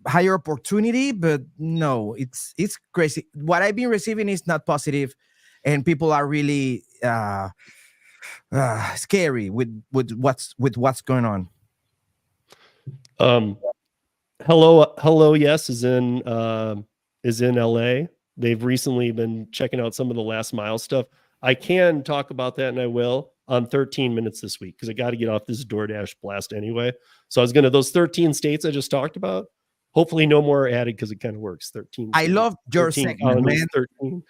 opportunity, but no, it's crazy. What I've been receiving is not positive, and people are really scary with what's going on. Hello Yes is in LA. They've recently been checking out some of the last mile stuff. I can talk about that, and I will. on 13 minutes this week because I got to get off this DoorDash blast anyway. So I was going to those 13 states I just talked about. Hopefully no more added because it kind of works. 13. I love your 13 segment, man. 13.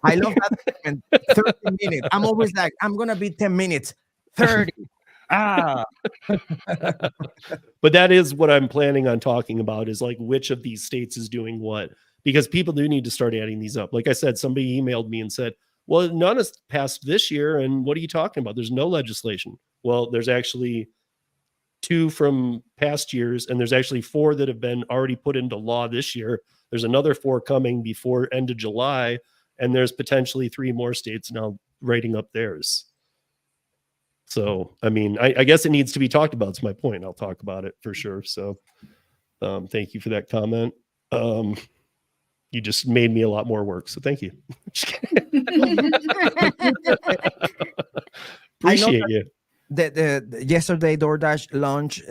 I love that segment. 30 minutes. I'm always like, I'm gonna be 10 minutes. 30. But that is what I'm planning on talking about is like which of these states is doing what, because people do need to start adding these up. Like I said, somebody emailed me and said, well, none has passed this year. And what are you talking about? There's no legislation. Well, there's actually 2 from past years, and there's actually 4 that have been already put into law this year. There's another 4 coming before end of July, and there's potentially 3 more states now writing up theirs. So, I mean, I guess it needs to be talked about. It's my point. I'll talk about it for sure. So, thank you for that comment. You just made me a lot more work. So thank you. Appreciate you. The yesterday DoorDash launched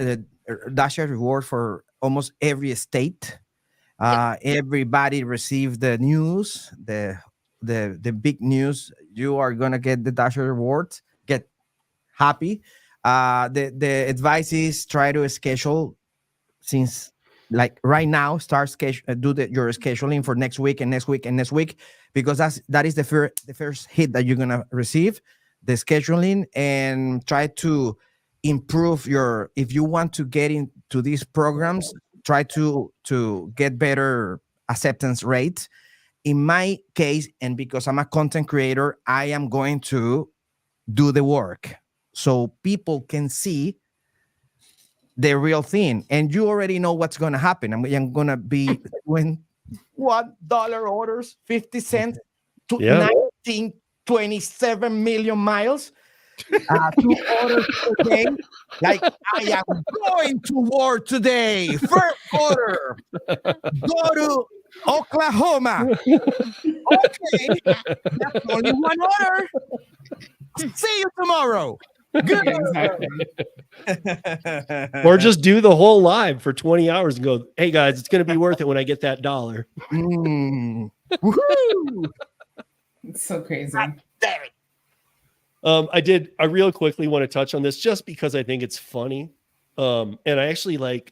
Dasher reward for almost every state. Everybody received the news, the big news. You are gonna get the Dasher rewards. Get happy. The advice is try to schedule since like right now. Start do your scheduling for next week and next week and next week, because that is the first hit that you're gonna receive. The scheduling, and try to improve if you want to get into these programs, try to get better acceptance rates. In my case, and because I'm a content creator, I am going to do the work so people can see the real thing. And you already know what's going to happen. I'm going to be doing $1 orders, 50 cents to 1927 million miles. 2 orders per day. Like, I am going to war today. First order, go to Oklahoma. Okay, that's only 1 order. See you tomorrow. Good. Or just do the whole live for 20 hours and go, hey guys, it's going to be worth it when I get that $1. Woohoo! It's so crazy. I real quickly want to touch on this just because I think it's funny. And I actually when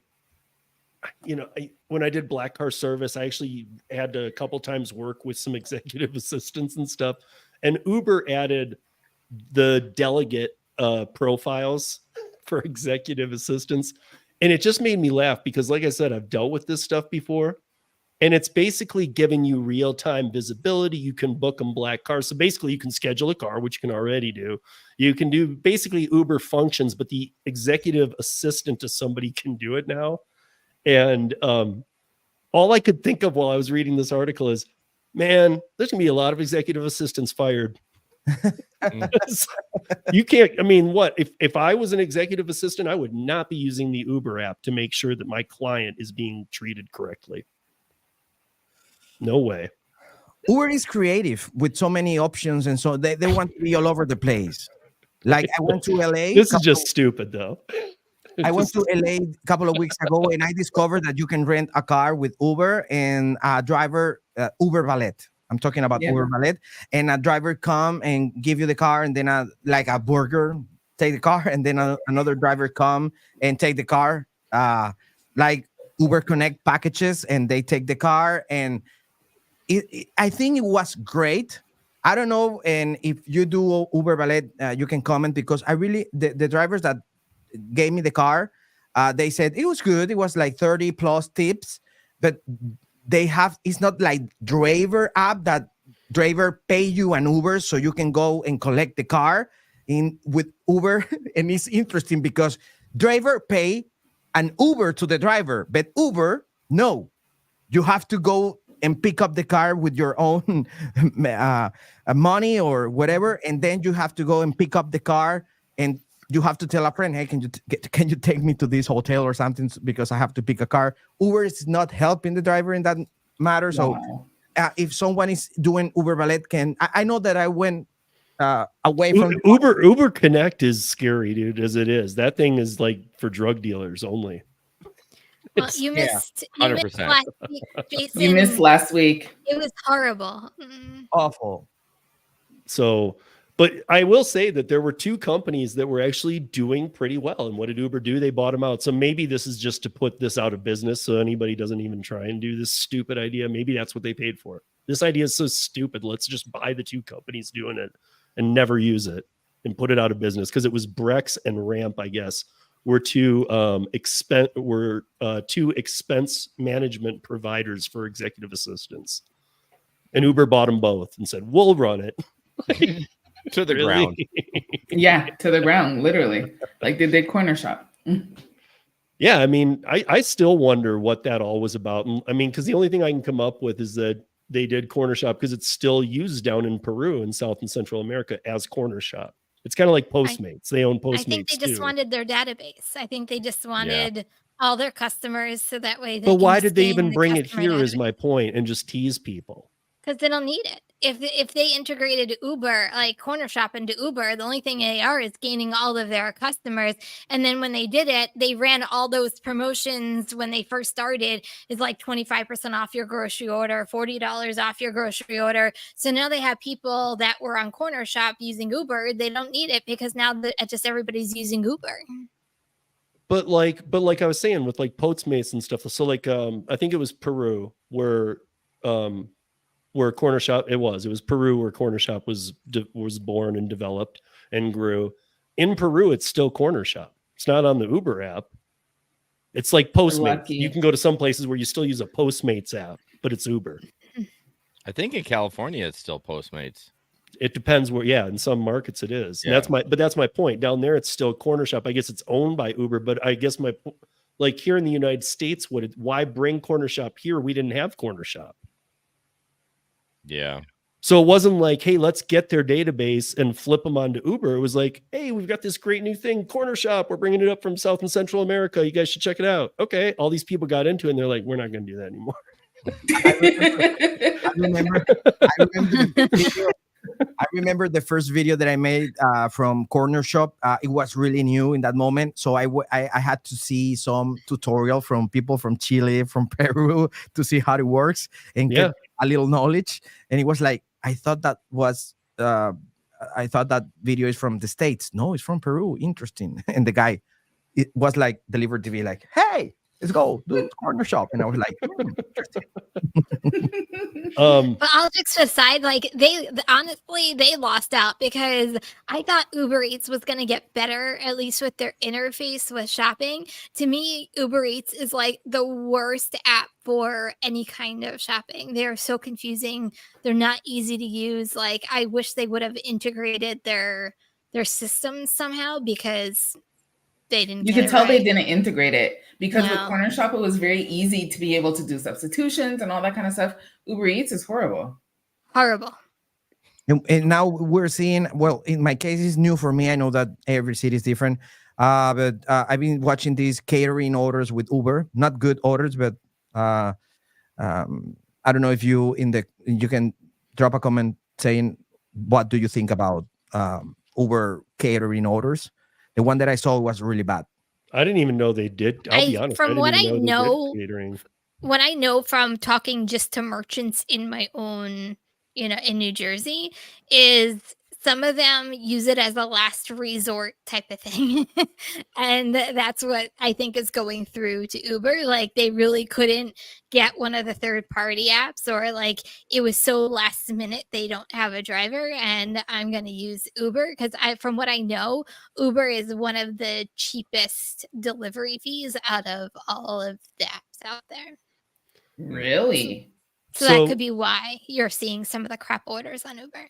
I did Black Car Service, I actually had to a couple times work with some executive assistants and stuff. And Uber added the delegate profiles for executive assistants. And it just made me laugh because, like I said, I've dealt with this stuff before. And it's basically giving you real-time visibility. You can book them black cars. So basically you can schedule a car, which you can already do. You can do basically Uber functions, but the executive assistant to somebody can do it now. And all I could think of while I was reading this article is, man, there's going to be a lot of executive assistants fired. You can't, I mean, what? If I was an executive assistant, I would not be using the Uber app to make sure that my client is being treated correctly. No way. Uber is creative with so many options, and so they want to be all over the place. Like I went to LA. This is just stupid, though. I went to LA a couple of weeks ago, and I discovered that you can rent a car with Uber and a driver, Uber Valet. I'm talking about Uber Valet, and a driver come and give you the car, and then like a burger, take the car, and then another driver come and take the car, like Uber Connect packages, and they take the car. And I think it was great. I don't know, and if you do Uber Valet, you can comment, because I really, the drivers that gave me the car, they said it was good. It was like 30 plus tips, but it's not like driver app that driver pay you an Uber so you can go and collect the car with Uber. And it's interesting because driver pay an Uber to the driver, but Uber, no, you have to go and pick up the car with your own money or whatever, and then you have to go and pick up the car, and you have to tell a friend, hey, can you take me to this hotel or something, because I have to pick a car. Uber is not helping the driver in that matter. So if someone is doing Uber Valet, I know that I went away from Uber Connect is scary, dude, as it is. That thing is like for drug dealers only. Well, you missed 100%. last week, Jason. You missed last week. It was horrible. awful. So But I will say that there were two companies that were actually doing pretty well. And what did Uber do? They bought them out. So maybe this is just to put this out of business so anybody doesn't even try and do this stupid idea. Maybe that's what they paid for. This idea is so stupid. Let's just buy the two companies doing it and never use it and put it out of business. Because it was Brex and Ramp, I guess, were two expense management providers for executive assistants. And Uber bought them both and said, we'll run it. To the ground. Yeah, to the ground, literally. Like they did Corner Shop. Yeah, I mean, I still wonder what that all was about. I mean, because the only thing I can come up with is that they did Corner Shop because it's still used down in Peru and South and Central America as Corner Shop. It's kind of like Postmates. They own Postmates. I think they just wanted their database. I think they just wanted all their customers so that way. But why did they even bring it here? Is my point, and just tease people. Because they don't need it. If they integrated Uber, like Corner Shop into Uber, the only thing they are is gaining all of their customers. And then when they did it, they ran all those promotions when they first started. It's like 25% off your grocery order, $40 off your grocery order. So now they have people that were on Corner Shop using Uber. They don't need it because now just everybody's using Uber. But like I was saying with like Postmates and stuff. So like I think it was Peru where Corner Shop it was Peru where Corner Shop was born and developed and grew. In Peru, it's still Corner Shop. It's not on the Uber app. It's like Postmates. You can go to some places where you still use a Postmates app, but it's Uber. I think in California it's still Postmates. It depends where. Yeah, in some markets it is. Yeah. And that's my point. Down there, it's still Corner Shop. I guess it's owned by Uber, but I guess like here in the United States, why bring Corner Shop here? We didn't have Corner Shop. Yeah. So it wasn't like, hey, let's get their database and flip them onto Uber. It was like, hey, we've got this great new thing, Corner Shop. We're bringing it up from South and Central America. You guys should check it out. Okay. All these people got into it and they're like, we're not going to do that anymore. I remember the first video that I made from Corner Shop. It was really new in that moment. So I had to see some tutorial from people from Chile, from Peru to see how it works and get a little knowledge. And it was like, I thought that video is from the States. No, it's from Peru. Interesting. And the guy, it was like delivered to be like, hey, let's go do Corner Shop. And I was like, but all jokes aside, like they lost out because I thought Uber Eats was going to get better, at least with their interface with shopping. To me, Uber Eats is like the worst app for any kind of shopping. They're so confusing. They're not easy to use. Like I wish they would have integrated their systems somehow because they didn't. You can tell they didn't integrate it because with Corner Shop, it was very easy to be able to do substitutions and all that kind of stuff. Uber Eats is horrible. Horrible. And now we're seeing, well, in my case, it's new for me. I know that every city is different. But I've been watching these catering orders with Uber, not good orders, but I don't know if you can drop a comment saying, what do you think about Uber catering orders? The one that I saw was really bad. I didn't even know they did. I'll be honest. From what I know from talking just to merchants in my own, in New Jersey, is some of them use it as a last resort type of thing. And that's what I think is going through to Uber. Like they really couldn't get one of the third-party apps, or like it was so last minute they don't have a driver and I'm going to use Uber because from what I know, Uber is one of the cheapest delivery fees out of all of the apps out there. Really? So that could be why you're seeing some of the crap orders on Uber.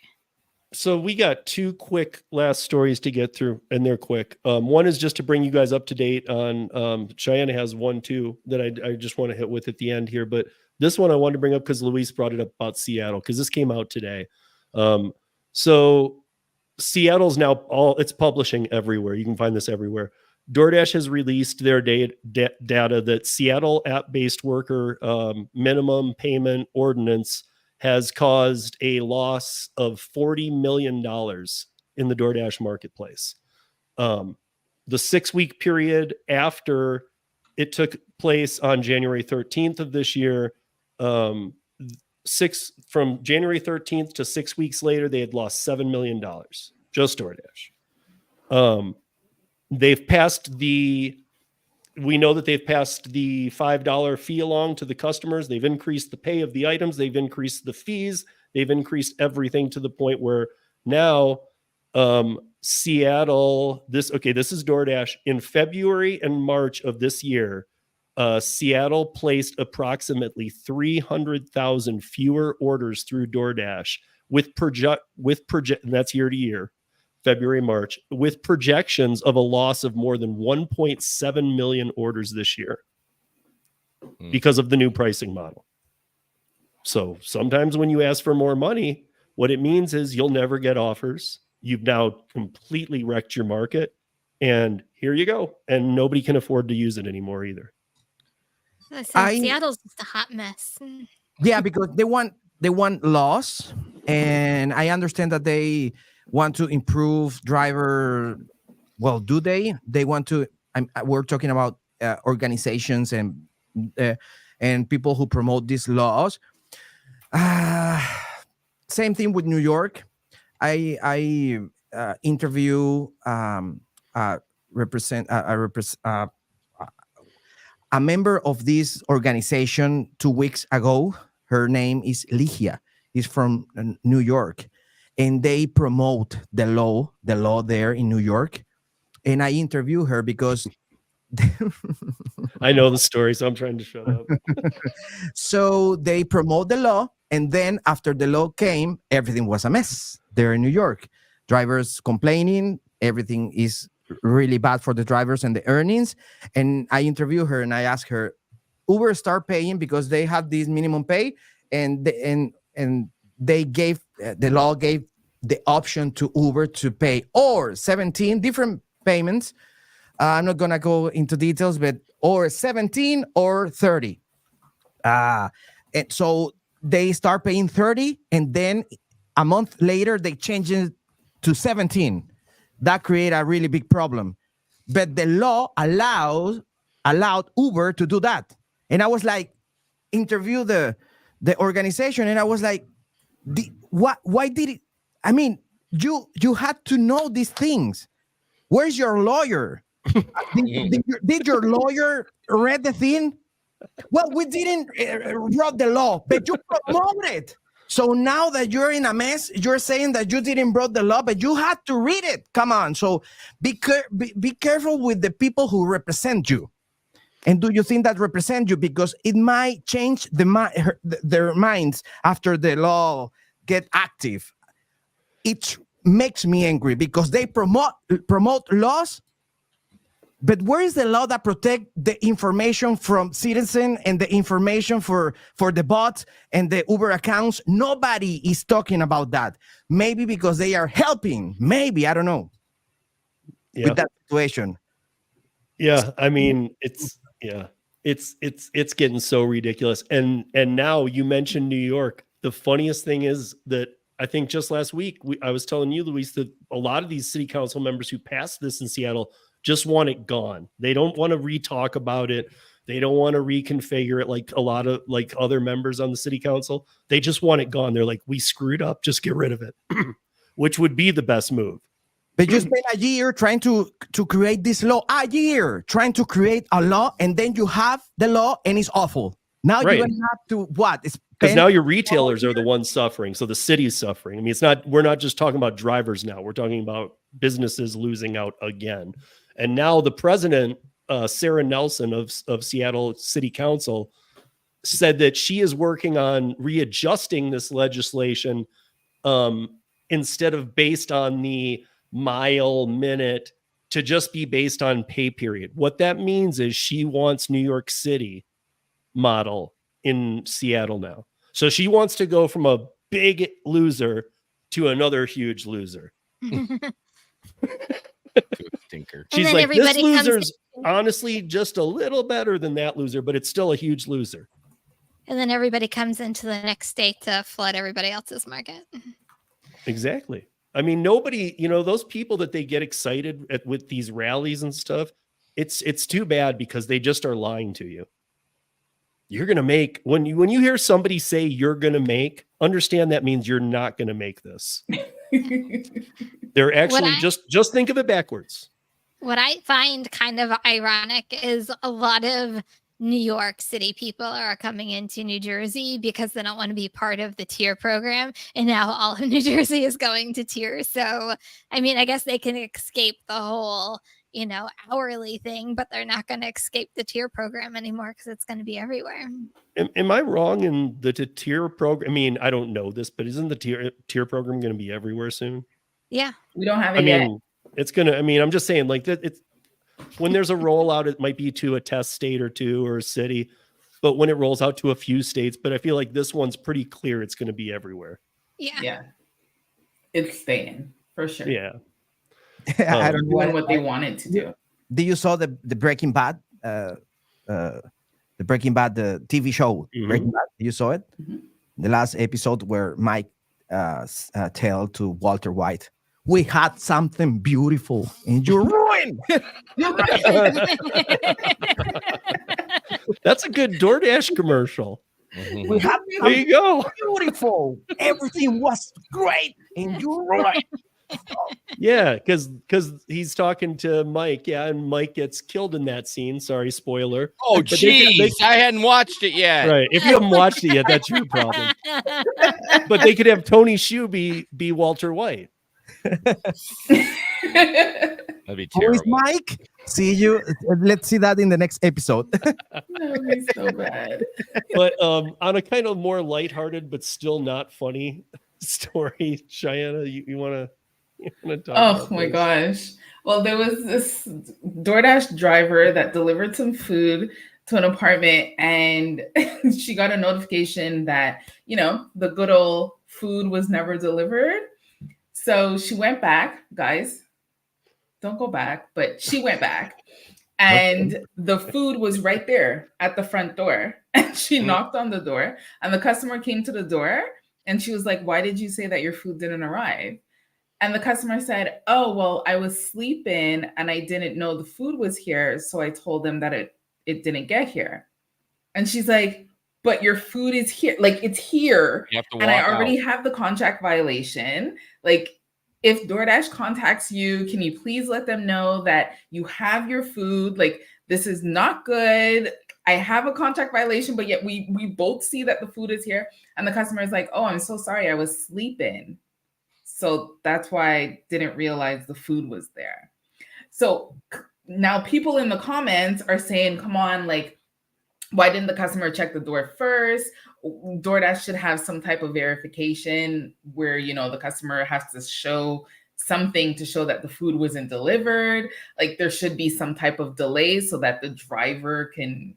So we got two quick last stories to get through, and they're quick. One is just to bring you guys up to date on Cheyenne has one too that I just want to hit with at the end here. But this one I wanted to bring up because Luis brought it up about Seattle because this came out today. So Seattle's now it's publishing everywhere. You can find this everywhere. DoorDash has released their data that Seattle app-based worker minimum payment ordinance has caused a loss of $40 million in the DoorDash marketplace. The 6-week period after it took place on January 13th of this year, from January 13th to 6 weeks later, they had lost $7 million just DoorDash. They've passed the. We know that they've passed the $5 fee along to the customers. They've increased the pay of the items. They've increased the fees. They've increased everything to the point where now Seattle, this is DoorDash. In February and March of this year, Seattle placed approximately 300,000 fewer orders through DoorDash with and that's year to year. February, March, with projections of a loss of more than 1.7 million orders this year because of the new pricing model. So sometimes when you ask for more money, what it means is you'll never get offers. You've now completely wrecked your market, and here you go. And nobody can afford to use it anymore either. Seattle's just a hot mess. Yeah, because they want loss, and I understand that they want to improve driver. Well, do they? They want to. We're talking about organizations and people who promote these laws. Same thing with New York. I interview a member of this organization 2 weeks ago. Her name is Ligia. She's from New York. And they promote the law there in New York. And I interview her because I know the story, so I'm trying to shut up. So they promote the law, and then after the law came, everything was a mess there in New York. Drivers complaining, everything is really bad for the drivers and the earnings. And I interview her and I ask her, Uber start paying because they have this minimum pay, and they gave the law gave the option to Uber to pay or 17 different payments. I'm not gonna go into details, but or 17 or 30. And so they start paying 30, and then a month later they change it to 17. That created a really big problem. But the law allowed Uber to do that. And I was like, interview the organization, and I was like, why did it? I mean, you had to know these things. Where's your lawyer? Did your lawyer read the thing? Well, we didn't wrote the law, but you promoted it. So now that you're in a mess, you're saying that you didn't wrote the law, but you had to read it. Come on. So be careful with the people who represent you. And do you think that represent you? Because it might change their minds after the law get active. It makes me angry because they promote laws. But where is the law that protect the information from citizen and the information for the bots and the Uber accounts? Nobody is talking about that. Maybe because they are helping. Maybe, I don't know. Yeah. With that situation. Yeah, I mean, it's getting so ridiculous. And now you mentioned New York. The funniest thing is that I think just last week I was telling you, Luis, that a lot of these city council members who passed this in Seattle just want it gone. They don't want to re-talk about it. They don't want to reconfigure it like a lot of like other members on the city council. They just want it gone. They're like, we screwed up. Just get rid of it, which would be the best move. But you spend a year trying to create this law, a year trying to create a law, and then you have the law and it's awful. Now Right. you're going to have to what? Because now your retailers are the ones suffering. So the city's suffering. I mean, we're not just talking about drivers now. We're talking about businesses losing out again. And now the president, Sarah Nelson of Seattle City Council, said that she is working on readjusting this legislation instead of based on the mile minute to just be based on pay period. What that means is she wants New York City model in Seattle now. So she wants to go from a big loser to another huge loser. She's like, this loser's honestly just a little better than that loser, but it's still a huge loser. And then everybody comes into the next state to flood everybody else's market. Exactly. I mean, nobody, those people that they get excited with these rallies and stuff, it's too bad because they just are lying to you. You're going to make, when you hear somebody say you're going to make, understand that means you're not going to make this. They're actually I- just think of it backwards. What I find kind of ironic is a lot of New York City people are coming into New Jersey because they don't want to be part of the tier program. And now all of New Jersey is going to tier. So, I mean, I guess they can escape the whole, hourly thing, but they're not going to escape the tier program anymore because it's going to be everywhere. Am I wrong in the tier program? I mean, I don't know this, but isn't the tier program going to be everywhere soon? Yeah. We don't have it yet. It's going to, I'm just saying, like, that it's when there's a rollout, it might be to a test state or two or a city, but when it rolls out to a few states, but I feel like this one's pretty clear it's going to be everywhere. Yeah. It's staying for sure. Yeah. I don't know Doing what they wanted to do. Do you saw the Breaking Bad? The Breaking Bad, the TV show Breaking Bad. You saw it? The last episode where Mike tell to Walter White, "We had something beautiful, and you ruined." That's a good DoorDash commercial. We had There you go. beautiful. Everything was great, and you ruined. Yeah, because he's talking to Mike. Yeah, and Mike gets killed in that scene. Sorry, spoiler. Oh, But they- jeez. I hadn't watched it yet. Right. If you haven't watched it yet, that's your problem. But they could have Tony Shu be Walter White. That'd be Who is terrible. Mike? See you. Let's see that in the next episode. That would be so bad. But on a kind of more lighthearted but still not funny story, Cheyenne, you want to talk Oh about my this? gosh. Well, there was this DoorDash driver that delivered some food to an apartment, and she got a notification that, the good old food was never delivered. So she went back, guys. Don't go back, but she went back. And the food was right there at the front door. And she knocked on the door, and the customer came to the door, and she was like, "Why did you say that your food didn't arrive?" And the customer said, "Oh, well, I was sleeping and I didn't know the food was here. So I told them that it didn't get here." And she's like, "But your food is here. Like, it's here. You have to And I walk already out. have the contract violation. Like, if DoorDash contacts you, can you please let them know that you have your food? Like, this is not good. I have a contract violation, but yet we both see that the food is here." And the customer is like, "Oh, I'm so sorry. I was sleeping. So that's why I didn't realize the food was there." So now people in the comments are saying, "Come on, like, why didn't the customer check the door first? DoorDash should have some type of verification where, the customer has to show something to show that the food wasn't delivered. Like, there should be some type of delay so that the driver can,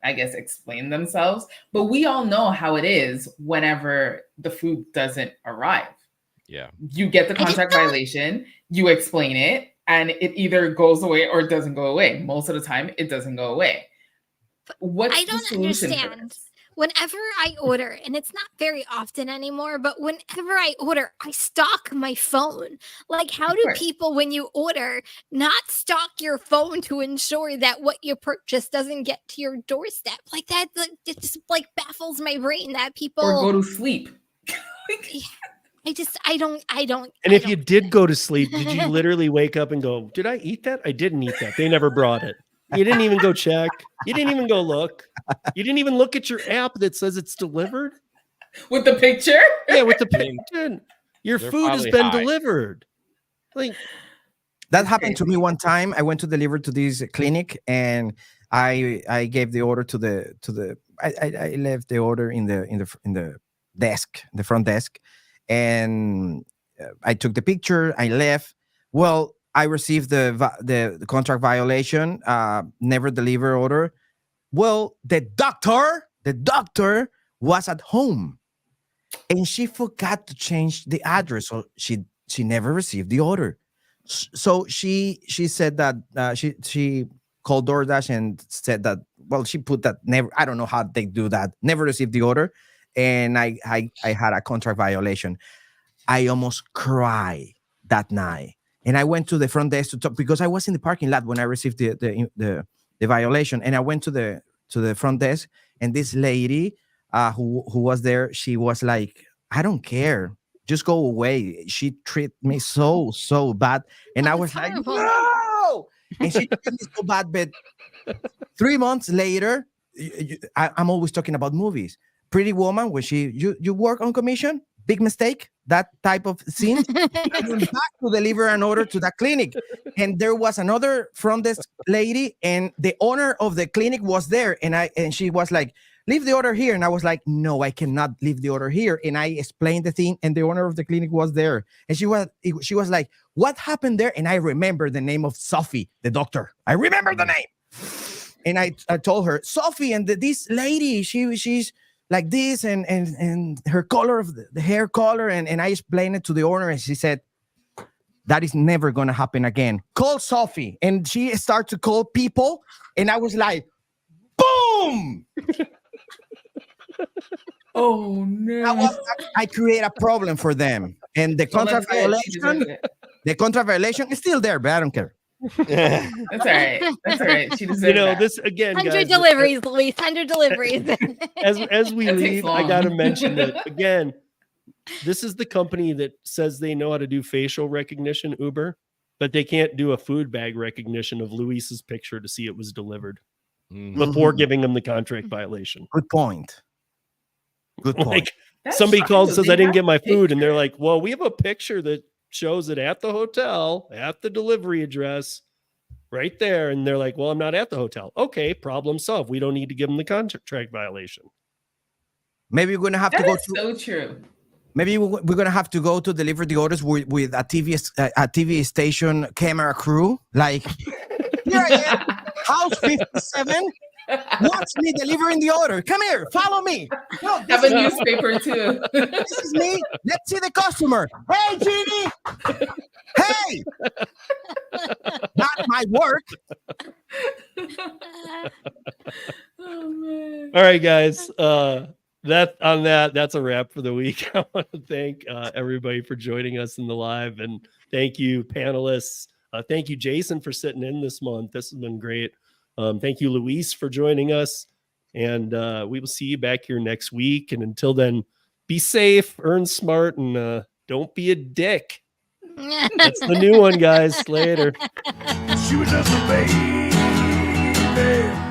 I guess, explain themselves." But we all know how it is whenever the food doesn't arrive. Yeah. You get the contract violation, you explain it, and it either goes away or it doesn't go away. Most of the time, it doesn't go away. What's I the don't solution for understand. this? Whenever I order, and it's not very often anymore, but whenever I order, I stock my phone. Like, how Of do course. people, when you order, not stock your phone to ensure that what you purchase doesn't get to your doorstep? Like that, it just like baffles my brain that people Or go to sleep. I don't. And if you did go to sleep, did you literally wake up and go, "Did I eat that? I didn't eat that. They never brought it." You didn't even go check. You didn't even go look. You didn't even look at your app that says it's delivered. With the picture? Yeah, with the mean, picture. Your they're food has probably been high. delivered. Like, That happened to me one time. I went to deliver to this clinic, and I gave the order to the I left the order in the desk, the front desk, and I took the picture. I left. Well, I received the contract violation, never deliver order. Well, the doctor was at home, and she forgot to change the address, so she never received the order. So she said that she called DoorDash and said that, well, she put that never. I don't know how they do that. Never received the order, and I had a contract violation. I almost cried that night, and I went to the front desk to talk because I was in the parking lot when I received the violation, and I went to the front desk, and this lady who was there, she was like, "I don't care. just go away. She treated me so bad, and I was horrible. like, no. And she treated me so bad. But 3 months later, I'm always talking about movies. Pretty Woman, when you work on commission, big mistake. That type of scene. I went back to deliver an order to that clinic, and there was another front desk lady, and the owner of the clinic was there, and she was like, leave the order here. And I was like, no, I cannot leave the order here. And I explained the thing, and the owner of the clinic was there. And she was like, what happened there? And I remember the name of Sophie, the doctor. I remember the name. And I told her, Sophie, and this lady, she's like this, and her color of the hair color. And I explained it to the owner, and she said, that is never going to happen again. Call Sophie. And she started to call people. And I was like, boom. Oh no! I create a problem for them, and the contract violation is still there, but I don't care. That's all right. That's all right. She deserves that. This again, 100 guys, deliveries, Luis. 100 deliveries. as we That takes leave, I long. got to mention that again. This is the company that says they know how to do facial recognition, Uber, but they can't do a food bag recognition of Luis's picture to see it was delivered before giving him the contract violation. Good point. Good point. Like That's somebody fine, called though. and says, They I didn't have get my to food. take- And they're like, well, we have a picture that shows it at the hotel, at the delivery address, right there. And they're like, well, I'm not at the hotel. Okay, problem solved. We don't need to give them the contract violation. Maybe we're gonna have to That go is to. so true. Maybe we're gonna have to go to deliver the orders with a TV station camera crew. Like, here I am, house 57. Watch me delivering the order. Come here, follow me. No, Have a newspaper too. this is me. Let's see the customer. Hey, Jeannie. Hey. That might work. Oh man. All right, guys. That's a wrap for the week. I want to thank everybody for joining us in the live, and thank you, panelists. Thank you, Jason, for sitting in this month. This has been great. Thank you, Luis, for joining us, and we will see you back here next week. And until then, be safe, earn smart, and don't be a dick. That's the new one, guys. Later. She was just a baby.